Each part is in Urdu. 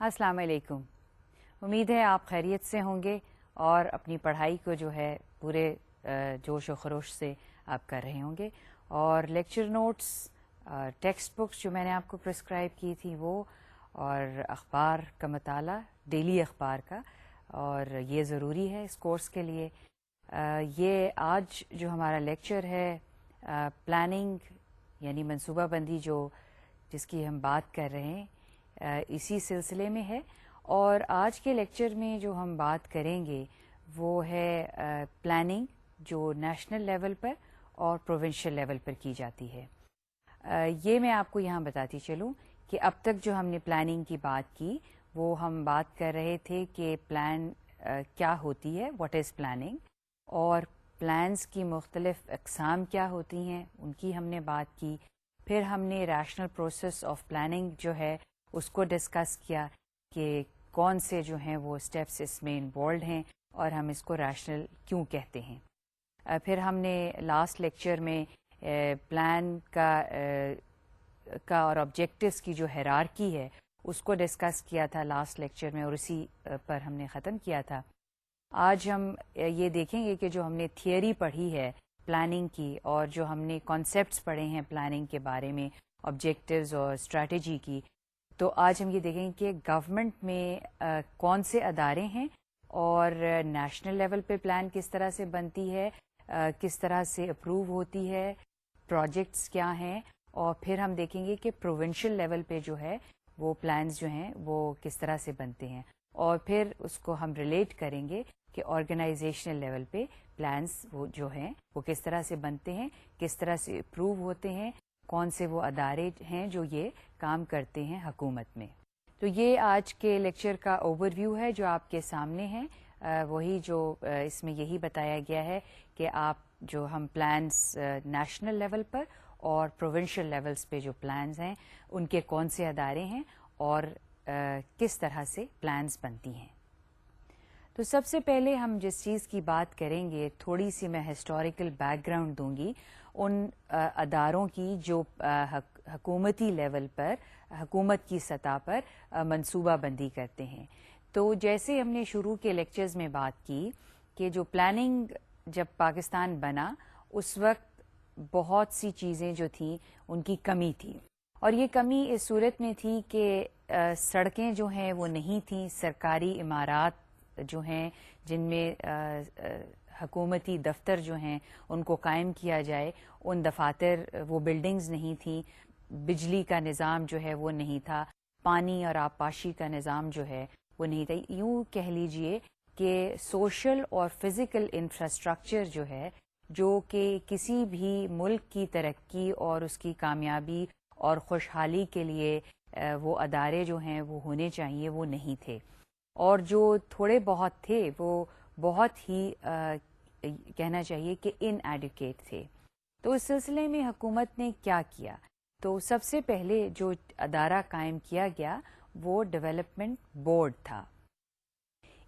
السلام علیکم. امید ہے آپ خیریت سے ہوں گے اور اپنی پڑھائی کو جو ہے پورے جوش و خروش سے آپ کر رہے ہوں گے. اور لیکچر نوٹس، ٹیکسٹ بکس جو میں نے آپ کو پرسکرائب کی تھی وہ، اور اخبار کا مطالعہ، ڈیلی اخبار کا، اور یہ ضروری ہے اس کورس کے لیے. یہ آج جو ہمارا لیکچر ہے پلاننگ یعنی منصوبہ بندی جس کی ہم بات کر رہے ہیں اسی سلسلے میں ہے. اور آج کے لیکچر میں جو ہم بات کریں گے وہ ہے پلاننگ جو نیشنل لیول پر اور پروونشل لیول پر کی جاتی ہے. یہ میں آپ کو یہاں بتاتی چلوں کہ اب تک جو ہم نے پلاننگ کی بات کی وہ ہم بات کر رہے تھے کہ پلان کیا ہوتی ہے، واٹ از پلاننگ، اور پلانز کی مختلف اقسام کیا ہوتی ہیں ان کی ہم نے بات کی. پھر ہم نے ریشنل پروسیس آف پلاننگ جو ہے اس کو ڈسکس کیا کہ کون سے جو ہیں وہ اسٹیپس اس میں انوالوڈ ہیں اور ہم اس کو ریشنل کیوں کہتے ہیں. پھر ہم نے لاسٹ لیکچر میں پلان کا اور آبجیکٹیوز کی جو ہیرارکی ہے اس کو ڈسکس کیا تھا لاسٹ لیکچر میں، اور اسی پر ہم نے ختم کیا تھا. آج ہم یہ دیکھیں گے کہ جو ہم نے تھیوری پڑھی ہے پلاننگ کی اور جو ہم نے کانسیپٹس پڑھے ہیں پلاننگ کے بارے میں، آبجیکٹیوز اور اسٹریٹجی کی، تو آج ہم یہ دیکھیں گے کہ گورنمنٹ میں کون سے ادارے ہیں اور نیشنل لیول پہ پلان کس طرح سے بنتی ہے، کس طرح سے اپروو ہوتی ہے، پروجیکٹس کیا ہیں، اور پھر ہم دیکھیں گے کہ پروونشل لیول پہ جو ہے وہ پلانز جو ہیں وہ کس طرح سے بنتے ہیں، اور پھر اس کو ہم ریلیٹ کریں گے کہ آرگنائزیشنل لیول پہ پلانز وہ جو ہیں وہ کس طرح سے بنتے ہیں، کس طرح سے اپروو ہوتے ہیں، کون سے وہ ادارے ہیں جو یہ کام کرتے ہیں حکومت میں. تو یہ آج کے لیکچر کا اوور ویو ہے جو آپ کے سامنے ہے. وہی جو اس میں یہی بتایا گیا ہے کہ آپ جو ہم پلانز نیشنل لیول پر اور پروونشل لیولز پہ جو پلانز ہیں ان کے کون سے ادارے ہیں اور کس طرح سے پلانز بنتی ہیں. تو سب سے پہلے ہم جس چیز کی بات کریں گے، تھوڑی سی میں ہسٹوریکل بیک گراؤنڈ دوں گی ان اداروں کی جو حکومتی لیول پر، حکومت کی سطح پر منصوبہ بندی کرتے ہیں. تو جیسے ہم نے شروع کے لیکچرز میں بات کی کہ جو پلاننگ جب پاکستان بنا اس وقت بہت سی چیزیں جو تھیں ان کی کمی تھی، اور یہ کمی اس صورت میں تھی کہ سڑکیں جو ہیں وہ نہیں تھیں، سرکاری عمارات جو ہیں جن میں حکومتی دفتر جو ہیں ان کو قائم کیا جائے، ان دفاتر وہ بلڈنگز نہیں تھیں، بجلی کا نظام جو ہے وہ نہیں تھا، پانی اور آبپاشی کا نظام جو ہے وہ نہیں تھا. یوں کہہ لیجئے کہ سوشل اور فزیکل انفراسٹرکچر جو ہے جو کہ کسی بھی ملک کی ترقی اور اس کی کامیابی اور خوشحالی کے لیے وہ ادارے جو ہیں وہ ہونے چاہیے وہ نہیں تھے، اور جو تھوڑے بہت تھے وہ بہت ہی کہنا چاہیے کہ ان ایڈوکیٹ تھے. تو اس سلسلے میں حکومت نے کیا کیا؟ تو سب سے پہلے جو ادارہ قائم کیا گیا وہ ڈیولپمنٹ بورڈ تھا.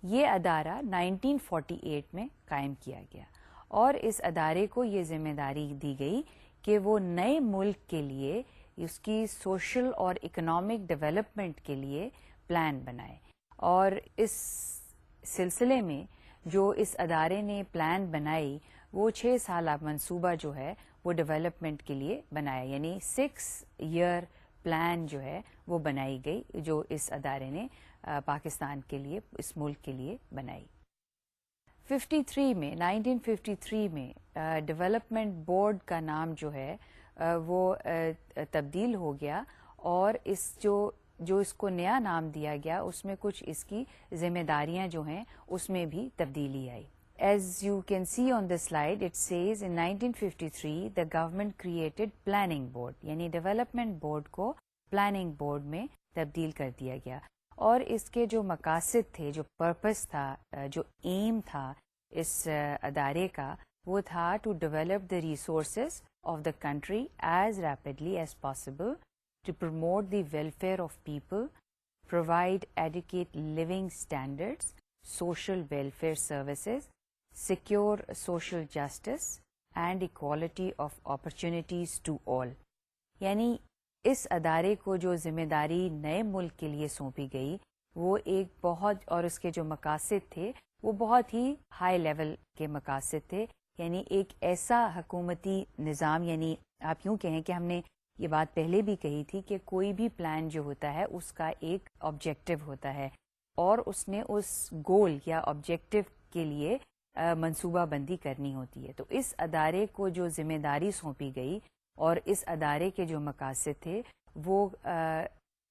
یہ ادارہ 1948 میں قائم کیا گیا، اور اس ادارے کو یہ ذمہ داری دی گئی کہ وہ نئے ملک کے لیے اس کی سوشل اور اکنامک ڈیولپمنٹ کے لیے پلان بنائے. اور اس سلسلے میں جو اس ادارے نے پلان بنائی وہ 6 سالہ منصوبہ جو ہے وہ ڈیولپمنٹ کے لیے بنایا، یعنی 6 ایئر پلان جو ہے وہ بنائی گئی جو اس ادارے نے پاکستان کے لیے، اس ملک کے لیے بنائی. 1953 میں ڈیولپمنٹ بورڈ کا نام جو ہے وہ تبدیل ہو گیا، اور جو اس کو نیا نام دیا گیا اس میں کچھ اس کی ذمہ داریاں جو ہیں اس میں بھی تبدیلی آئی. As you can see on the slide, it says in 1953 the government created planning board، یعنی ڈیولپمنٹ بورڈ کو پلاننگ بورڈ میں تبدیل کر دیا گیا. اور اس کے جو مقاصد تھے، جو پرپس تھا، جو ایم تھا اس ادارے کا، وہ تھا to develop the resources of the country as rapidly as possible, to promote the welfare of people, provide adequate living standards, social welfare services, secure social justice and equality of opportunities to all. یعنی اس ادارے کو جو ذمہ داری نئے ملک کے لیے سونپی گئی وہ ایک بہت، اور اس کے جو مقاصد تھے وہ بہت ہی ہائی لیول کے مقاصد تھے، یعنی ایک ایسا حکومتی نظام، یعنی آپ یوں کہیں کہ ہم نے یہ بات پہلے بھی کہی تھی کہ کوئی بھی پلان جو ہوتا ہے اس کا ایک آبجیکٹو ہوتا ہے، اور اس نے اس گول یا آبجیکٹو کے لیے منصوبہ بندی کرنی ہوتی ہے۔ تو اس ادارے کو جو ذمہ داری سونپی گئی اور اس ادارے کے جو مقاصد تھے وہ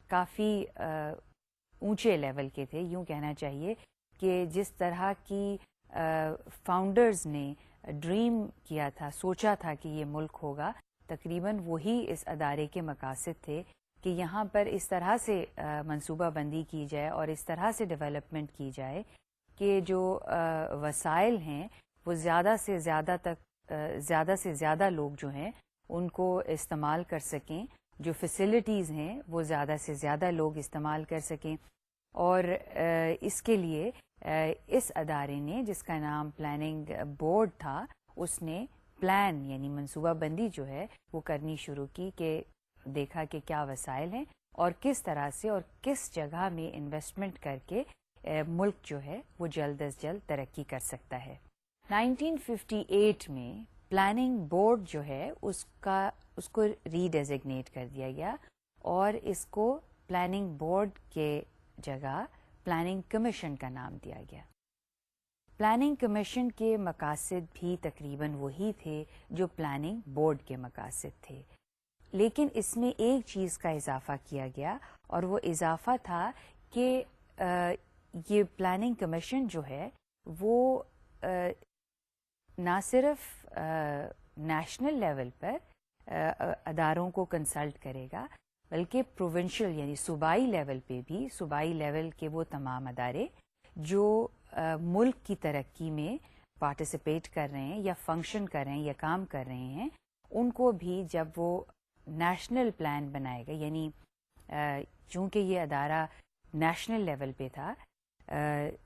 کافی اونچے لیول کے تھے، یوں کہنا چاہیے کہ جس طرح کی فاؤنڈرز نے ڈریم کیا تھا، سوچا تھا کہ یہ ملک ہوگا، تقریباً وہی اس ادارے کے مقاصد تھے کہ یہاں پر اس طرح سے منصوبہ بندی کی جائے اور اس طرح سے ڈیولپمنٹ کی جائے کہ جو وسائل ہیں وہ زیادہ سے زیادہ لوگ جو ہیں ان کو استعمال کر سکیں، جو فیسلٹیز ہیں وہ زیادہ سے زیادہ لوگ استعمال کر سکیں، اور اس کے لیے اس ادارے نے، جس کا نام پلاننگ بورڈ تھا، اس نے پلان یعنی منصوبہ بندی جو ہے وہ کرنی شروع کی، کہ دیکھا کہ کیا وسائل ہیں اور کس طرح سے اور کس جگہ میں انویسٹمنٹ کر کے ملک جو ہے وہ جلد از جلد ترقی کر سکتا ہے۔ 1958 میں پلاننگ بورڈ جو ہے اس کو ری ڈیزگنیٹ کر دیا گیا اور اس کو پلاننگ بورڈ کے جگہ پلاننگ کمیشن کا نام دیا گیا۔ پلاننگ کمیشن کے مقاصد بھی تقریباً وہی تھے جو پلاننگ بورڈ کے مقاصد تھے، لیکن اس میں ایک چیز کا اضافہ کیا گیا، اور وہ اضافہ تھا کہ یہ پلاننگ کمیشن جو ہے وہ نہ صرف نیشنل لیول پر اداروں کو کنسلٹ کرے گا، بلکہ پروونشل یعنی صوبائی لیول پہ بھی، صوبائی لیول کے وہ تمام ادارے جو ملک کی ترقی میں پارٹیسپیٹ کر رہے ہیں یا فنکشن کر رہے ہیں یا کام کر رہے ہیں، ان کو بھی جب وہ نیشنل پلان بنائے گا، یعنی چونکہ یہ ادارہ نیشنل لیول پہ تھا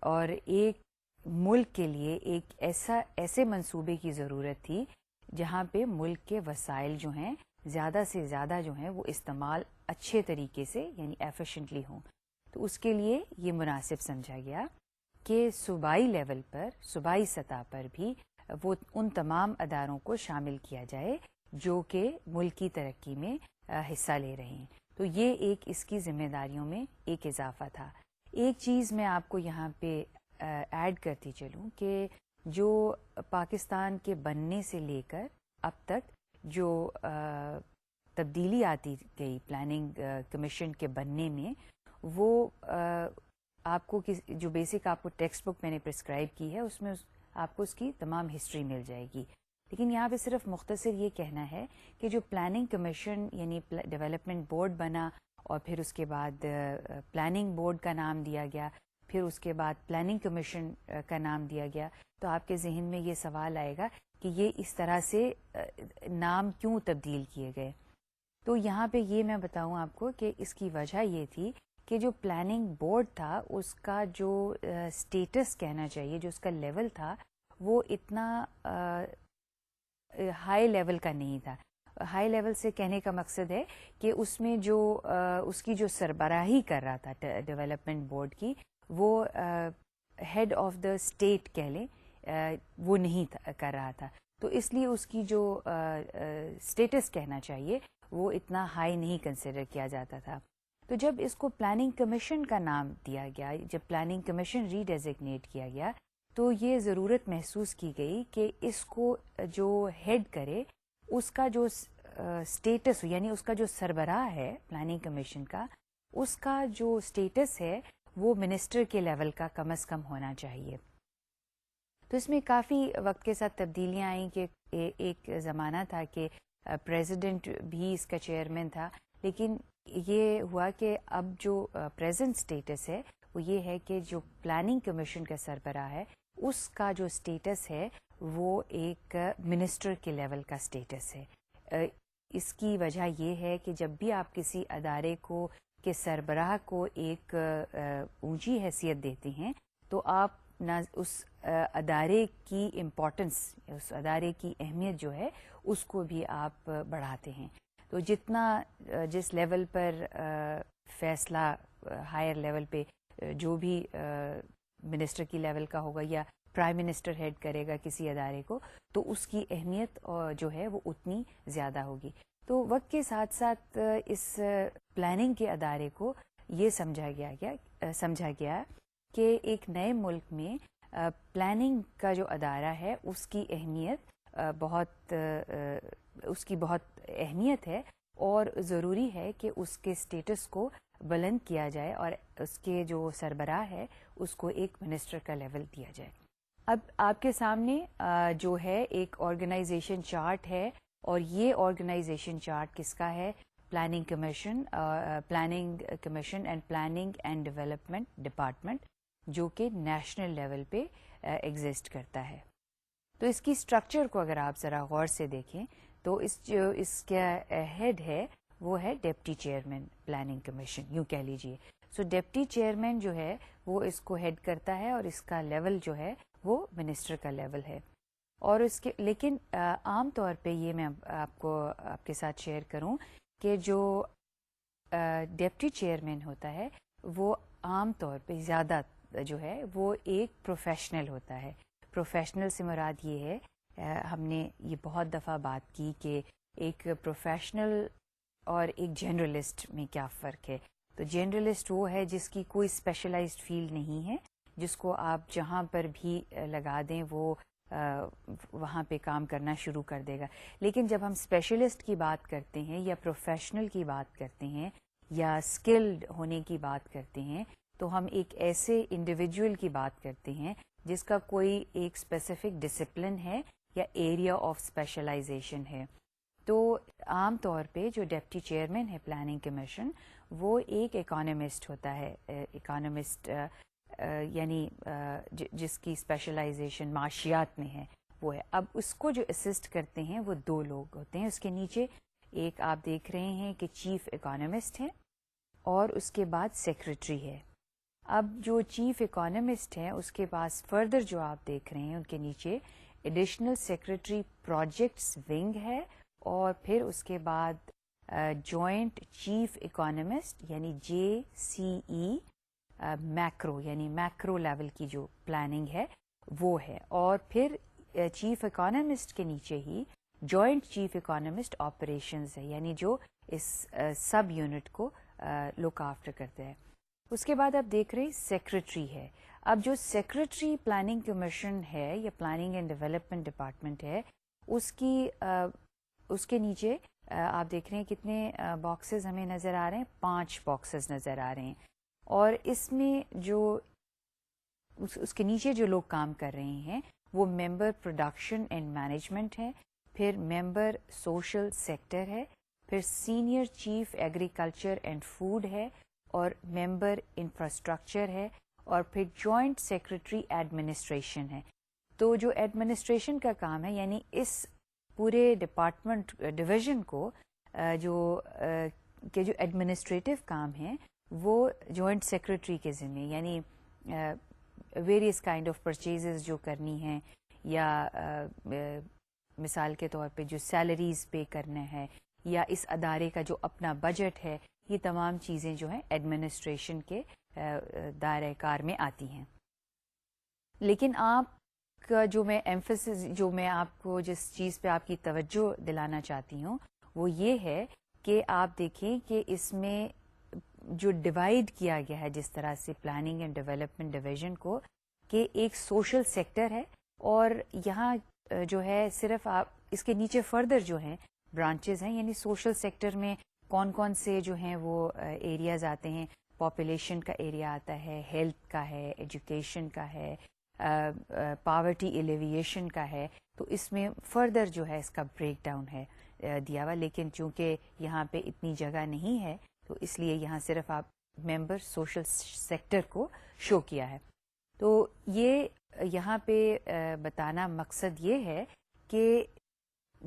اور ایک ملک کے لیے ایک ایسے منصوبے کی ضرورت تھی جہاں پہ ملک کے وسائل جو ہیں زیادہ سے زیادہ جو ہیں وہ استعمال اچھے طریقے سے یعنی ایفیشینٹلی ہوں، تو اس کے لیے یہ مناسب سمجھا گیا کہ صوبائی لیول پر، صوبائی سطح پر بھی وہ ان تمام اداروں کو شامل کیا جائے جو کہ ملک کی ترقی میں حصہ لے رہے ہیں۔ تو یہ ایک اس کی ذمہ داریوں میں ایک اضافہ تھا۔ ایک چیز میں آپ کو یہاں پہ ایڈ کرتی چلوں کہ جو پاکستان کے بننے سے لے کر اب تک جو تبدیلی آتی گئی پلاننگ کمیشن کے بننے میں، وہ آپ کو جو بیسک آپ کو ٹیکسٹ بک میں نے پرسکرائب کی ہے اس میں آپ کو اس کی تمام ہسٹری مل جائے گی، لیکن یہاں پہ صرف مختصر یہ کہنا ہے کہ جو پلاننگ کمیشن یعنی ڈیولپمنٹ بورڈ بنا اور پھر اس کے بعد پلاننگ بورڈ کا نام دیا گیا، پھر اس کے بعد پلاننگ کمیشن کا نام دیا گیا، تو آپ کے ذہن میں یہ سوال آئے گا کہ یہ اس طرح سے نام کیوں تبدیل کیے گئے؟ تو یہاں پہ یہ میں بتاؤں آپ کو کہ اس کی وجہ یہ تھی کہ جو پلاننگ بورڈ تھا اس کا جو سٹیٹس کہنا چاہیے، جو اس کا لیول تھا، وہ اتنا ہائی لیول کا نہیں تھا۔ ہائی لیول سے کہنے کا مقصد ہے کہ اس میں جو اس کی جو سربراہی کر رہا تھا ڈیولپمنٹ بورڈ کی، وہ ہیڈ آف دا اسٹیٹ کہہ لیں، وہ نہیں کر رہا تھا، تو اس لیے اس کی جو اسٹیٹس کہنا چاہیے وہ اتنا ہائی نہیں کنسیڈر کیا جاتا تھا۔ تو جب اس کو پلاننگ کمیشن کا نام دیا گیا، جب پلاننگ کمیشن ری ڈیزگنیٹ کیا گیا، تو یہ ضرورت محسوس کی گئی کہ اس کو جو ہیڈ کرے، اس کا جو اسٹیٹس یعنی اس کا جو سربراہ ہے پلاننگ کمیشن کا، اس کا جو اسٹیٹس ہے وہ منسٹر کے لیول کا کم از کم ہونا چاہیے۔ تو اس میں کافی وقت کے ساتھ تبدیلیاں آئیں کہ ایک زمانہ تھا کہ پریزیڈنٹ بھی اس کا چیئرمین تھا، لیکن یہ ہوا کہ اب جو پریزنٹ اسٹیٹس ہے وہ یہ ہے کہ جو پلاننگ کمیشن کا سربراہ ہے اس کا جو اسٹیٹس ہے وہ ایک منسٹر کے لیول کا اسٹیٹس ہے۔ اس کی وجہ یہ ہے کہ جب بھی آپ کسی ادارے کو کے سربراہ کو ایک اونچی حیثیت دیتے ہیں تو آپ نہ اس ادارے کی امپورٹنس، اس ادارے کی اہمیت جو ہے اس کو بھی آپ بڑھاتے ہیں۔ تو جتنا جس لیول پر فیصلہ ہائر لیول پہ جو بھی منسٹر کی لیول کا ہوگا یا پرائم منسٹر ہیڈ کرے گا کسی ادارے کو, تو اس کی اہمیت جو ہے وہ اتنی زیادہ ہوگی. تو وقت کے ساتھ ساتھ اس پلاننگ کے ادارے کو یہ سمجھا گیا کہ ایک نئے ملک میں پلاننگ کا جو ادارہ ہے اس کی اہمیت بہت اہمیت ہے, اور ضروری ہے کہ اس کے اسٹیٹس کو بلند کیا جائے اور اس کے جو سربراہ ہے اس کو ایک منسٹر کا لیول دیا جائے. اب آپ کے سامنے جو ہے ایک آرگنائزیشن چارٹ ہے, اور یہ آرگنائزیشن چارٹ کس کا ہے؟ Planning commission and planning and development department, جو کہ نیشنل لیول پہ ایگزسٹ کرتا ہے. تو اس کی اسٹرکچر کو اگر آپ ذرا غور سے دیکھیں تو اس کا ہیڈ ہے وہ ہے ڈپٹی چیئرمین پلاننگ کمیشن, یوں کہہ لیجئے. سو ڈپٹی چیئرمین جو ہے وہ اس کو ہیڈ کرتا ہے, اور اس کا لیول جو ہے وہ منسٹر کا لیول ہے. اور اس کے لیکن عام طور پہ یہ میں آپ کے ساتھ شیئر کروں کہ جو ڈپٹی چیئرمین ہوتا ہے وہ عام طور پہ زیادہ جو ہے وہ ایک پروفیشنل ہوتا ہے. پروفیشنل سے مراد یہ ہے, ہم نے یہ بہت دفعہ بات کی کہ ایک پروفیشنل اور ایک جنرلسٹ میں کیا فرق ہے. تو جنرلسٹ وہ ہے جس کی کوئی اسپیشلائزڈ فیلڈ نہیں ہے, جس کو آپ جہاں پر بھی لگا دیں وہ وہاں پہ کام کرنا شروع کر دے گا. لیکن جب ہم اسپیشلسٹ کی بات کرتے ہیں یا پروفیشنل کی بات کرتے ہیں یا اسکلڈ ہونے کی بات کرتے ہیں, تو ہم ایک ایسے انڈیویجول کی بات کرتے ہیں جس کا کوئی ایک اسپیسیفک ڈسپلن ہے یا ایریا آف اسپیشلائزیشن ہے. تو عام طور پہ جو ڈپٹی چیئرمین ہے پلاننگ کمیشن وہ ایک اکانومسٹ ہوتا ہے. اکانومسٹ یعنی جس کی اسپیشلائزیشن معاشیات میں ہے وہ ہے. اب اس کو جو اسسٹ کرتے ہیں وہ دو لوگ ہوتے ہیں. اس کے نیچے ایک آپ دیکھ رہے ہیں کہ چیف اکانومسٹ ہے, اور اس کے بعد سیکرٹری ہے. اب جو چیف اکانومسٹ ہے اس کے پاس فردر جو آپ دیکھ رہے ہیں ان کے نیچے ایڈیشنل سیکرٹری پروجیکٹس ونگ ہے, اور پھر اس کے بعد جوائنٹ چیف اکانومسٹ یعنی JCE میکرو, یعنی میکرو لیول کی جو پلاننگ ہے وہ ہے. اور پھر چیف اکانومسٹ کے نیچے ہی جوائنٹ چیف اکانومسٹ آپریشنز ہے, یعنی جو اس سب یونٹ کو لک آفٹر کرتے ہیں. اس کے بعد آپ دیکھ رہے ہیں سیکرٹری ہے. اب جو سیکرٹری پلاننگ کمیشن ہے یا پلاننگ اینڈ ڈیولپمنٹ ڈپارٹمنٹ ہے اس کے نیچے آپ دیکھ رہے ہیں کتنے باکسز ہمیں نظر آ رہے ہیں, 5 باکسز نظر آ رہے ہیں. اور اس میں جو اس کے نیچے جو لوگ کام کر رہے ہیں وہ ممبر پروڈکشن اینڈ مینجمنٹ ہے, پھر ممبر سوشل سیکٹر ہے, پھر senior chief agriculture and food ہے, اور ممبر انفراسٹرکچر ہے, اور پھر جوائنٹ سیکرٹری ایڈمنسٹریشن ہے. تو جو ایڈمنسٹریشن کا کام ہے یعنی اس پورے ڈپارٹمنٹ ڈویژن کو جو ایڈمنسٹریٹو کام ہیں وہ جوائنٹ سیکرٹری کے ذمہ, یعنی ویریس کائنڈ آف پرچیزز جو کرنی ہیں, یا مثال کے طور پہ جو سیلریز پے کرنا ہے, یا اس ادارے کا جو اپنا بجٹ ہے, یہ تمام چیزیں جو ہیں ایڈمنسٹریشن کے دائرہ کار میں آتی ہیں. لیکن آپ کا جو میں آپ کو جس چیز پہ آپ کی توجہ دلانا چاہتی ہوں وہ یہ ہے کہ آپ دیکھیں کہ اس میں جو ڈیوائڈ کیا گیا ہے جس طرح سے پلاننگ اینڈ ڈیولپمنٹ ڈویژن کو, کہ ایک سوشل سیکٹر ہے, اور یہاں جو ہے صرف آپ اس کے نیچے فردر جو ہیں برانچز ہیں, یعنی سوشل سیکٹر میں کون کون سے جو ہیں وہ ایریاز آتے ہیں. پاپولیشن کا ایریا آتا ہے, ہیلتھ کا ہے, ایجوکیشن کا ہے, پاورٹی ایلیویشن کا ہے. تو اس میں فردر جو ہے اس کا بریک ڈاؤن ہے دیا ہوا, لیکن چونکہ یہاں پہ اتنی جگہ نہیں ہے تو اس لیے یہاں صرف آپ ممبر سوشل سیکٹر کو شو کیا ہے. تو یہ یہاں پہ بتانا مقصد یہ ہے کہ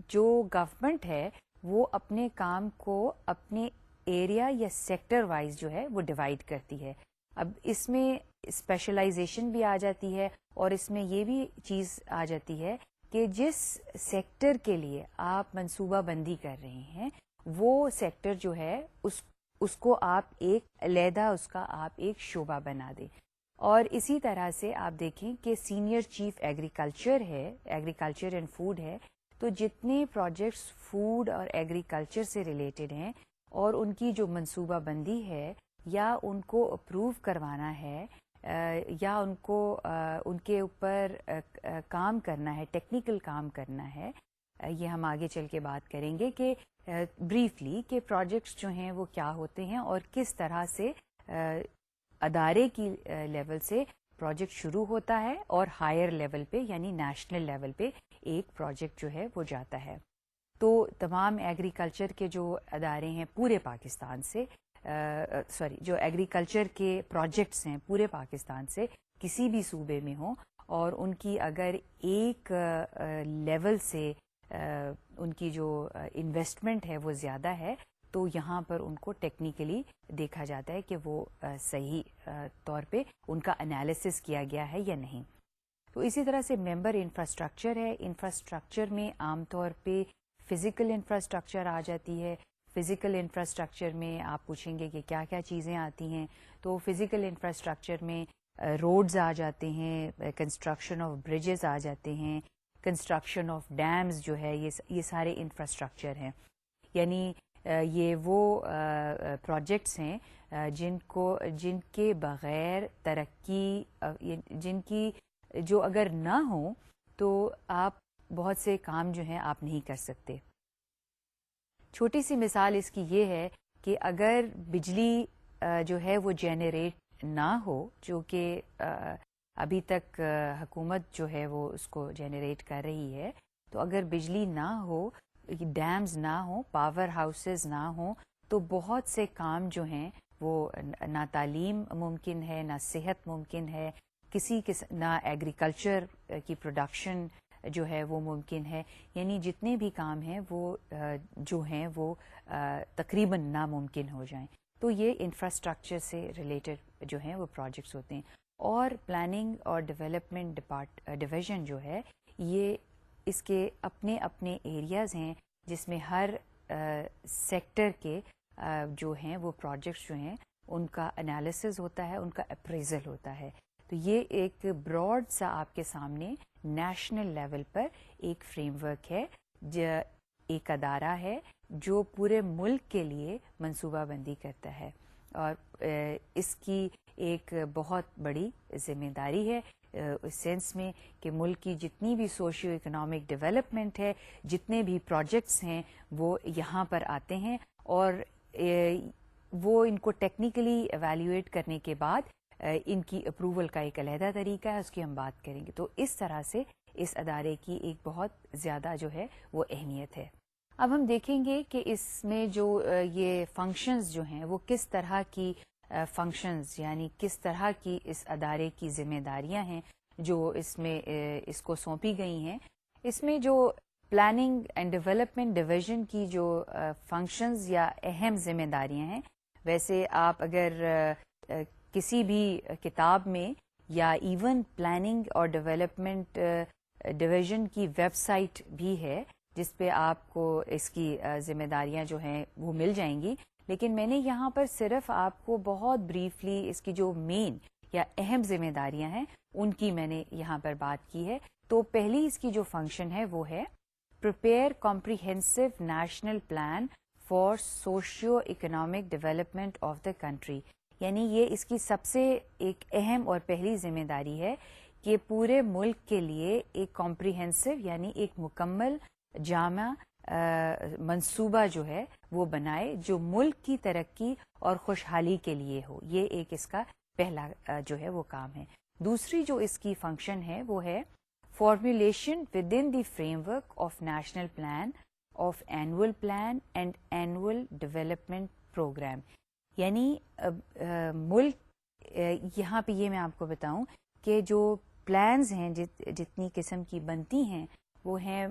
جو گورنمنٹ ہے وہ اپنے کام کو اپنے ایریا یا سیکٹر وائز جو ہے وہ ڈیوائڈ کرتی ہے. اب اس میں اسپیشلائزیشن بھی آ جاتی ہے, اور اس میں یہ بھی چیز آ جاتی ہے کہ جس سیکٹر کے لیے آپ منصوبہ بندی کر رہے ہیں وہ سیکٹر جو ہے اس اس کو آپ ایک علیحدہ اس کا آپ ایک شعبہ بنا دیں. اور اسی طرح سے آپ دیکھیں کہ سینئر چیف ایگریکلچر ہے, ایگریکلچر اینڈ فوڈ ہے, تو جتنے پروجیکٹس فوڈ اور ایگریکلچر سے ریلیٹڈ ہیں اور ان کی جو منصوبہ بندی ہے یا ان کو اپروو کروانا ہے یا ان کو ان کے اوپر کام کرنا ہے, ٹیکنیکل کام کرنا ہے, یہ ہم آگے چل کے بات کریں گے کہ بریفلی کہ پروجیکٹس جو ہیں وہ کیا ہوتے ہیں اور کس طرح سے ادارے کی لیول سے پروجیکٹ شروع ہوتا ہے اور ہائر لیول پہ یعنی نیشنل لیول پہ ایک پروجیکٹ جو ہے وہ جاتا ہے. تو تمام ایگریکلچر کے جو ادارے ہیں پورے پاکستان سے جو ایگریکلچر کے پروجیکٹس ہیں پورے پاکستان سے کسی بھی صوبے میں ہوں اور ان کی اگر ایک لیول سے ان کی جو انویسٹمنٹ ہے وہ زیادہ ہے تو یہاں پر ان کو ٹیکنیکلی دیکھا جاتا ہے کہ وہ صحیح طور پہ ان کا انالیسس کیا گیا ہے یا نہیں. تو اسی طرح سے ممبر انفراسٹرکچر ہے. انفراسٹرکچر میں عام طور پہ فزیکل انفراسٹرکچر آ جاتی ہے. فزیکل انفراسٹرکچر میں آپ پوچھیں گے کہ کیا کیا چیزیں آتی ہیں, تو فزیکل انفراسٹرکچر میں روڈز آ جاتے ہیں, کنسٹرکشن آف برجز آ جاتے ہیں, کنسٹرکشن آف ڈیمز جو ہے یہ سارے انفراسٹرکچر ہیں. یعنی یہ وہ پروجیکٹس ہیں جن کے بغیر ترقی جن کی جو اگر نہ ہوں تو آپ بہت سے کام جو ہیں آپ نہیں کر سکتے. چھوٹی سی مثال اس کی یہ ہے کہ اگر بجلی جو ہے وہ جنریٹ نہ ہو, جو کہ ابھی تک حکومت جو ہے وہ اس کو جنریٹ کر رہی ہے, تو اگر بجلی نہ ہو, ڈیمز نہ ہوں, پاور ہاؤسز نہ ہوں, تو بہت سے کام جو ہیں وہ نہ تعلیم ممکن ہے, نہ صحت ممکن ہے, نہ ایگریکلچر کی پروڈکشن جو ہے وہ ممکن ہے. یعنی جتنے بھی کام ہیں وہ جو ہیں وہ تقریباً ناممکن ہو جائیں. تو یہ انفراسٹرکچر سے ریلیٹڈ جو ہیں وہ پروجیکٹس ہوتے ہیں. اور پلاننگ اور ڈیولپمنٹ ڈویژن جو ہے یہ اس کے اپنے اپنے ایریاز ہیں جس میں ہر سیکٹر کے جو ہیں وہ پروجیکٹس جو ہیں ان کا انالیسز ہوتا ہے, ان کا اپریزل ہوتا ہے. تو یہ ایک براڈ سا آپ کے سامنے نیشنل لیول پر ایک فریم ورک ہے, ایک ادارہ ہے جو پورے ملک کے لیے منصوبہ بندی کرتا ہے اور اس کی ایک بہت بڑی ذمہ داری ہے اس سینس میں کہ ملک کی جتنی بھی سوشیو اکنامک ڈیولپمنٹ ہے, جتنے بھی پروجیکٹس ہیں وہ یہاں پر آتے ہیں اور وہ ان کو ٹیکنیکلی ایویلیویٹ کرنے کے بعد ان کی اپروول کا ایک علیحدہ طریقہ ہے, اس کی ہم بات کریں گے. تو اس طرح سے اس ادارے کی ایک بہت زیادہ جو ہے وہ اہمیت ہے. اب ہم دیکھیں گے کہ اس میں جو یہ فنکشنز جو ہیں وہ کس طرح کی فنکشنز یعنی کس طرح کی اس ادارے کی ذمہ داریاں ہیں جو اس میں اس کو سونپی گئی ہیں. اس میں جو پلاننگ اینڈ ڈیولپمنٹ ڈویژن کی جو فنکشنز یا اہم ذمہ داریاں ہیں, ویسے آپ اگر کسی بھی کتاب میں یا ایون پلاننگ اور ڈیولپمنٹ ڈویژن کی ویب سائٹ بھی ہے جس پہ آپ کو اس کی ذمہ داریاں جو ہیں وہ مل جائیں گی, لیکن میں نے یہاں پر صرف آپ کو بہت بریفلی اس کی جو مین یا اہم ذمہ داریاں ہیں ان کی میں نے یہاں پر بات کی ہے. تو پہلی اس کی جو فنکشن ہے وہ ہے prepare comprehensive national plan for socio economic development of the country. یعنی یہ اس کی سب سے ایک اہم اور پہلی ذمہ داری ہے کہ پورے ملک کے لیے ایک کمپریہنسو یعنی ایک مکمل جامع منصوبہ جو ہے وہ بنائے جو ملک کی ترقی اور خوشحالی کے لیے ہو. یہ ایک اس کا پہلا جو ہے وہ کام ہے. دوسری جو اس کی فنکشن ہے وہ ہے formulation within the framework of national plan of annual plan and annual development programme. یعنی ملک یہاں پہ یہ میں آپ کو بتاؤں کہ جو پلانز ہیں جتنی قسم کی بنتی ہیں وہ ہیں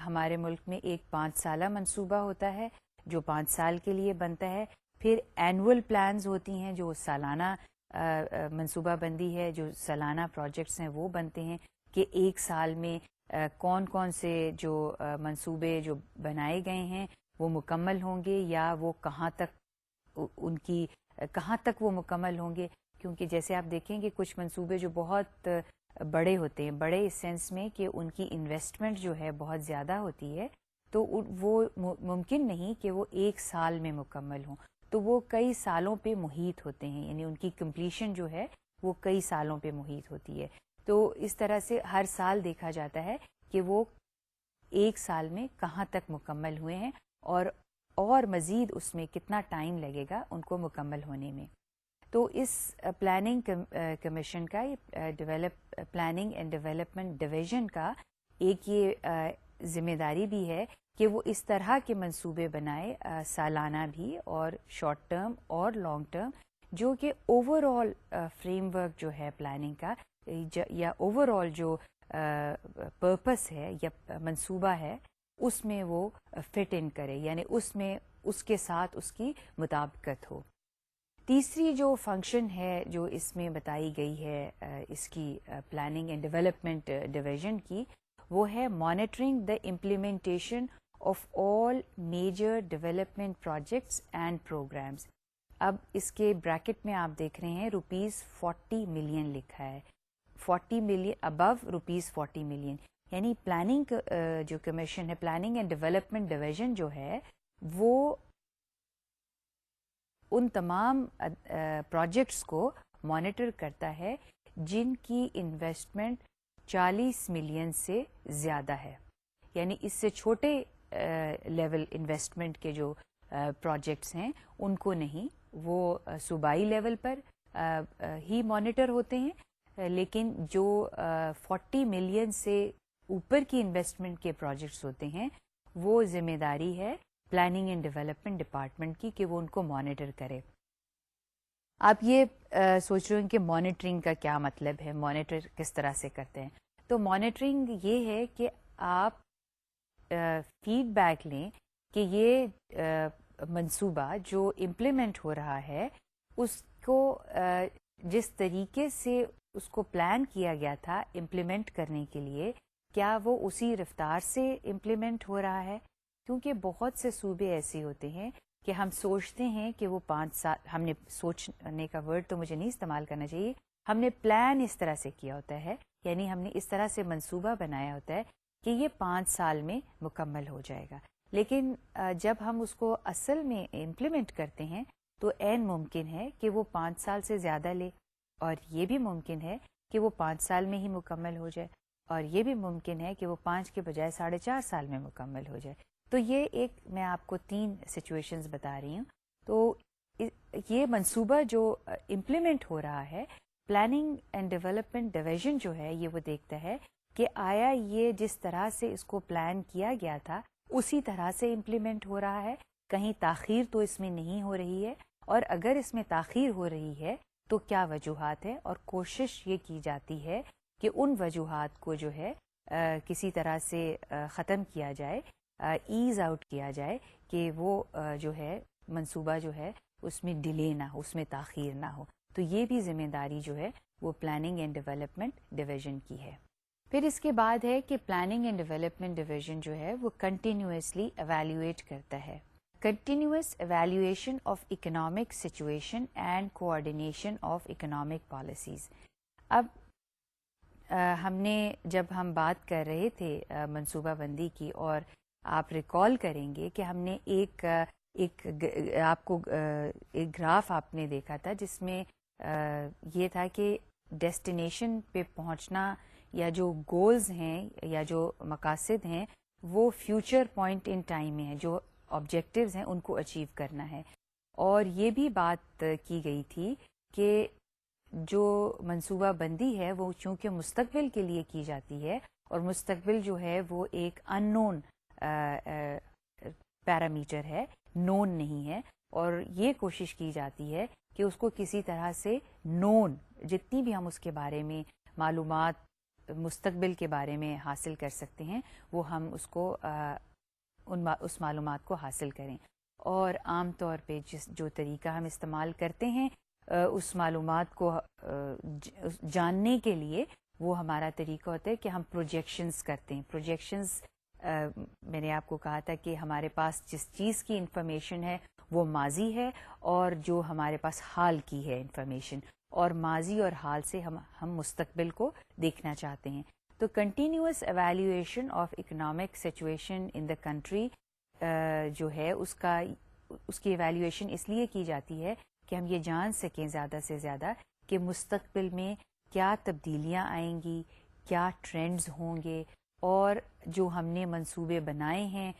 ہمارے ملک میں ایک 5 سالہ منصوبہ ہوتا ہے جو 5 سال کے لیے بنتا ہے. پھر اینول پلانز ہوتی ہیں جو سالانہ منصوبہ بندی ہے, جو سالانہ پروجیکٹس ہیں وہ بنتے ہیں کہ ایک سال میں کون کون سے جو منصوبے جو بنائے گئے ہیں وہ مکمل ہوں گے یا وہ کہاں تک ان کی کہاں تک وہ مکمل ہوں گے، کیونکہ جیسے آپ دیکھیں گے کچھ منصوبے جو بہت بڑے ہوتے ہیں، بڑے اس سینس میں کہ ان کی انویسٹمنٹ جو ہے بہت زیادہ ہوتی ہے، تو وہ ممکن نہیں کہ وہ ایک سال میں مکمل ہوں، تو وہ کئی سالوں پہ محیط ہوتے ہیں، یعنی ان کی کمپلیشن جو ہے وہ کئی سالوں پہ محیط ہوتی ہے. تو اس طرح سے ہر سال دیکھا جاتا ہے کہ وہ ایک سال میں کہاں تک مکمل ہوئے ہیں اور مزید اس میں کتنا ٹائم لگے گا ان کو مکمل ہونے میں. تو اس پلاننگ کمیشن کا، پلاننگ اینڈ ڈیولپمنٹ ڈویژن کا ایک یہ ذمہ داری بھی ہے کہ وہ اس طرح کے منصوبے بنائے، سالانہ بھی اور شارٹ ٹرم اور لانگ ٹرم، جو کہ اوور آل فریم ورک جو ہے پلاننگ کا یا اوور آل جو پرپس ہے یا منصوبہ ہے اس میں وہ فٹ ان کرے، یعنی اس میں اس کے ساتھ اس کی مطابقت ہو. تیسری جو فنکشن ہے جو اس میں بتائی گئی ہے اس کی پلاننگ اینڈ ڈیولپمنٹ ڈویژن کی، وہ ہے monitoring the implementation of all major development projects and programmes. اب اس کے بریکٹ میں آپ دیکھ رہے ہیں ₹40 ملین لکھا ہے، 40 ملین ابو ₹40 ملین، یعنی پلاننگ جو کمیشن ہے، پلاننگ اینڈ ڈیولپمنٹ ڈویژن جو ہے وہ ان تمام پروجیکٹس کو مانیٹر کرتا ہے جن کی انویسٹمنٹ 40 ملین سے زیادہ ہے. یعنی اس سے چھوٹے لیول انویسٹمنٹ کے جو پروجیکٹس ہیں ان کو نہیں، وہ صوبائی لیول پر ہی مانیٹر ہوتے ہیں، لیکن جو 40 ملین سے اوپر کی انویسٹمنٹ کے پروجیکٹس ہوتے ہیں وہ ذمہ داری ہے پلاننگ اینڈ ڈیولپمنٹ ڈپارٹمنٹ کی کہ وہ ان کو مانیٹر کرے. آپ یہ سوچ رہے ہیں کہ مانیٹرنگ کا کیا مطلب ہے، مانیٹر کس طرح سے کرتے ہیں؟ تو مانیٹرنگ یہ ہے کہ آپ فیڈ بیک لیں کہ یہ منصوبہ جو امپلیمنٹ ہو رہا ہے اس کو جس طریقے سے اس کو پلان کیا گیا تھا امپلیمنٹ کرنے کے لیے، کیا وہ اسی رفتار سے امپلیمنٹ ہو رہا ہے؟ کیونکہ بہت سے صوبے ایسے ہوتے ہیں کہ ہم سوچتے ہیں کہ وہ 5 سال، ہم نے سوچنے کا ورڈ تو مجھے نہیں استعمال کرنا چاہیے، ہم نے پلان اس طرح سے کیا ہوتا ہے، یعنی ہم نے اس طرح سے منصوبہ بنایا ہوتا ہے کہ یہ 5 سال میں مکمل ہو جائے گا. لیکن جب ہم اس کو اصل میں امپلیمنٹ کرتے ہیں تو عین ممکن ہے کہ وہ 5 سال سے زیادہ لے، اور یہ بھی ممکن ہے کہ وہ 5 سال میں ہی مکمل ہو جائے، اور یہ بھی ممکن ہے کہ وہ 5 کے بجائے 4.5 سال میں مکمل ہو جائے. تو یہ ایک میں آپ کو 3 سچویشنز بتا رہی ہوں. تو یہ منصوبہ جو امپلیمنٹ ہو رہا ہے، پلاننگ اینڈ ڈیولپمنٹ ڈویژن جو ہے یہ وہ دیکھتا ہے کہ آیا یہ جس طرح سے اس کو پلان کیا گیا تھا اسی طرح سے امپلیمنٹ ہو رہا ہے، کہیں تاخیر تو اس میں نہیں ہو رہی ہے، اور اگر اس میں تاخیر ہو رہی ہے تو کیا وجوہات ہے، اور کوشش یہ کی جاتی ہے کہ ان وجوہات کو جو ہے کسی طرح سے ختم کیا جائے، ایز آؤٹ کیا جائے کہ وہ جو ہے منصوبہ جو ہے اس میں ڈیلے نہ ہو، اس میں تاخیر نہ ہو. تو یہ بھی ذمہ داری جو ہے وہ پلاننگ اینڈ ڈیولپمنٹ ڈویژن کی ہے. پھر اس کے بعد ہے کہ پلاننگ اینڈ ڈیولپمنٹ ڈویژن جو ہے وہ کنٹینیوسلی ایویلویٹ کرتا ہے. Continuous evaluation of economic situation and coordination of economic policies. اب ہم نے جب ہم بات کر رہے تھے منصوبہ بندی کی، اور آپ ریکال کریں گے کہ ہم نے ایک آپ کو ایک گراف آپ نے دیکھا تھا جس میں یہ تھا کہ ڈیسٹینیشن پہ پہنچنا یا جو گولز ہیں یا جو مقاصد ہیں وہ فیوچر پوائنٹ ان ٹائم میں ہیں، جو آبجیکٹیوز ہیں ان کو اچیو کرنا ہے. اور یہ بھی بات کی گئی تھی کہ جو منصوبہ بندی ہے وہ چونکہ مستقبل کے لیے کی جاتی ہے، اور مستقبل جو ہے وہ ایک ان نون پیرامیٹر ہے، نون نہیں ہے، اور یہ کوشش کی جاتی ہے کہ اس کو کسی طرح سے نون، جتنی بھی ہم اس کے بارے میں معلومات مستقبل کے بارے میں حاصل کر سکتے ہیں وہ ہم اس کو اس معلومات کو حاصل کریں. اور عام طور پہ جو طریقہ ہم استعمال کرتے ہیں اس معلومات کو جاننے کے لیے، وہ ہمارا طریقہ ہوتا ہے کہ ہم پروجیکشنز کرتے ہیں. پروجیکشنز میں نے آپ کو کہا تھا کہ ہمارے پاس جس چیز کی انفارمیشن ہے وہ ماضی ہے اور جو ہمارے پاس حال کی ہے انفارمیشن، اور ماضی اور حال سے ہم مستقبل کو دیکھنا چاہتے ہیں. تو continuous evaluation of economic situation in the country جو ہے اس کی ایویلیویشن اس لیے کی جاتی ہے کہ ہم یہ جان سکیں زیادہ سے زیادہ کہ مستقبل میں کیا تبدیلیاں آئیں گی، کیا ٹرینڈز ہوں گے، اور جو ہم نے منصوبے بنائے ہیں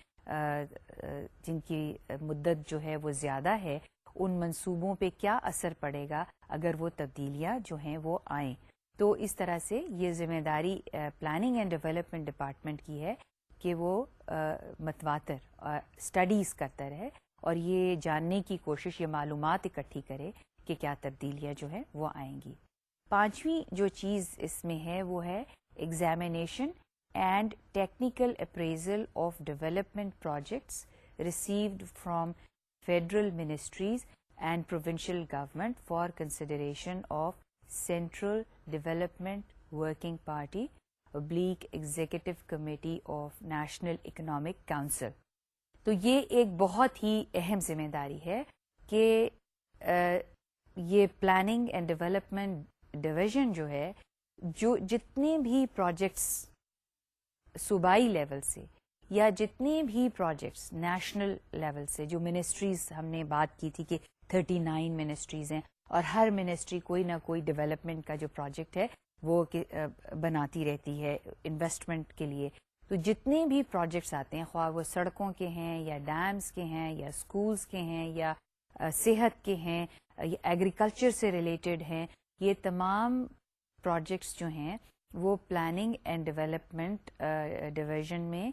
جن کی مدت جو ہے وہ زیادہ ہے، ان منصوبوں پہ کیا اثر پڑے گا اگر وہ تبدیلیاں جو ہیں وہ آئیں. تو اس طرح سے یہ ذمہ داری پلاننگ اینڈ ڈیولپمنٹ ڈپارٹمنٹ کی ہے کہ وہ متواتر اسٹڈیز کرتا رہے اور یہ جاننے کی کوشش، یہ معلومات اکٹھی کرے کہ کیا تبدیلیاں جو ہیں وہ آئیں گی. پانچویں جو چیز اس میں ہے وہ ہے examination and technical appraisal of development projects received from federal ministries and provincial government for consideration of central development working party / executive committee of national economic council. تو یہ ایک بہت ہی اہم ذمہ داری ہے کہ یہ پلاننگ اینڈ ڈیولپمنٹ ڈویژن جو ہے، جو جتنے بھی پروجیکٹس صوبائی لیول سے یا جتنے بھی پروجیکٹس نیشنل لیول سے، جو منسٹریز ہم نے بات کی تھی کہ 39 منسٹریز ہیں اور ہر منسٹری کوئی نہ کوئی ڈیولپمنٹ کا جو پروجیکٹ ہے وہ بناتی رہتی ہے انویسٹمنٹ کے لیے. تو جتنے بھی پروجیکٹس آتے ہیں، خواہ وہ سڑکوں کے ہیں یا ڈیمز کے ہیں یا اسکولز کے ہیں یا صحت کے ہیں یا ایگریکلچر سے ریلیٹڈ ہیں، یہ تمام پروجیکٹس جو ہیں وہ پلاننگ اینڈ ڈیولپمنٹ ڈویژن میں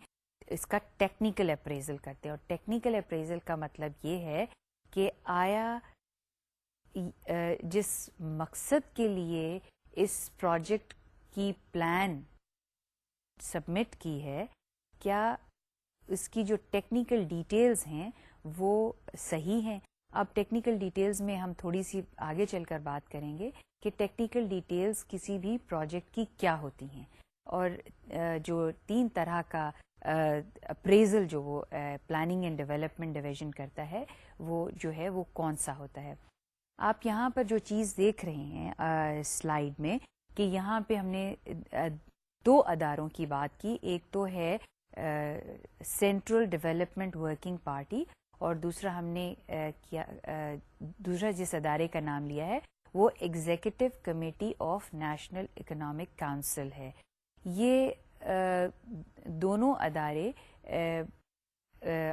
اس کا ٹیکنیکل اپریزل کرتے ہیں. اور ٹیکنیکل اپریزل کا مطلب یہ ہے کہ آیا جس مقصد کے لیے اس پروجیکٹ کی پلان سبمٹ کی ہے، کیا اس کی جو ٹیکنیکل ڈیٹیلز ہیں وہ صحیح ہیں. اب ٹیکنیکل ڈیٹیلز میں ہم تھوڑی سی آگے چل کر بات کریں گے کہ ٹیکنیکل ڈیٹیلز کسی بھی پروجیکٹ کی کیا ہوتی ہیں، اور جو 3 طرح کا اپریزل جو وہ پلاننگ اینڈ ڈیولپمنٹ ڈویژن کرتا ہے وہ جو ہے وہ کون سا ہوتا ہے. آپ یہاں پر جو چیز دیکھ رہے ہیں سلائیڈ میں کہ یہاں پہ ہم نے 2 اداروں کی بات کی. ایک تو ہے سینٹرل ڈیولپمنٹ ورکنگ پارٹی، اور دوسرا ہم نے دوسرا جس ادارے کا نام لیا ہے وہ executive committee of national economic council ہے. یہ دونوں ادارے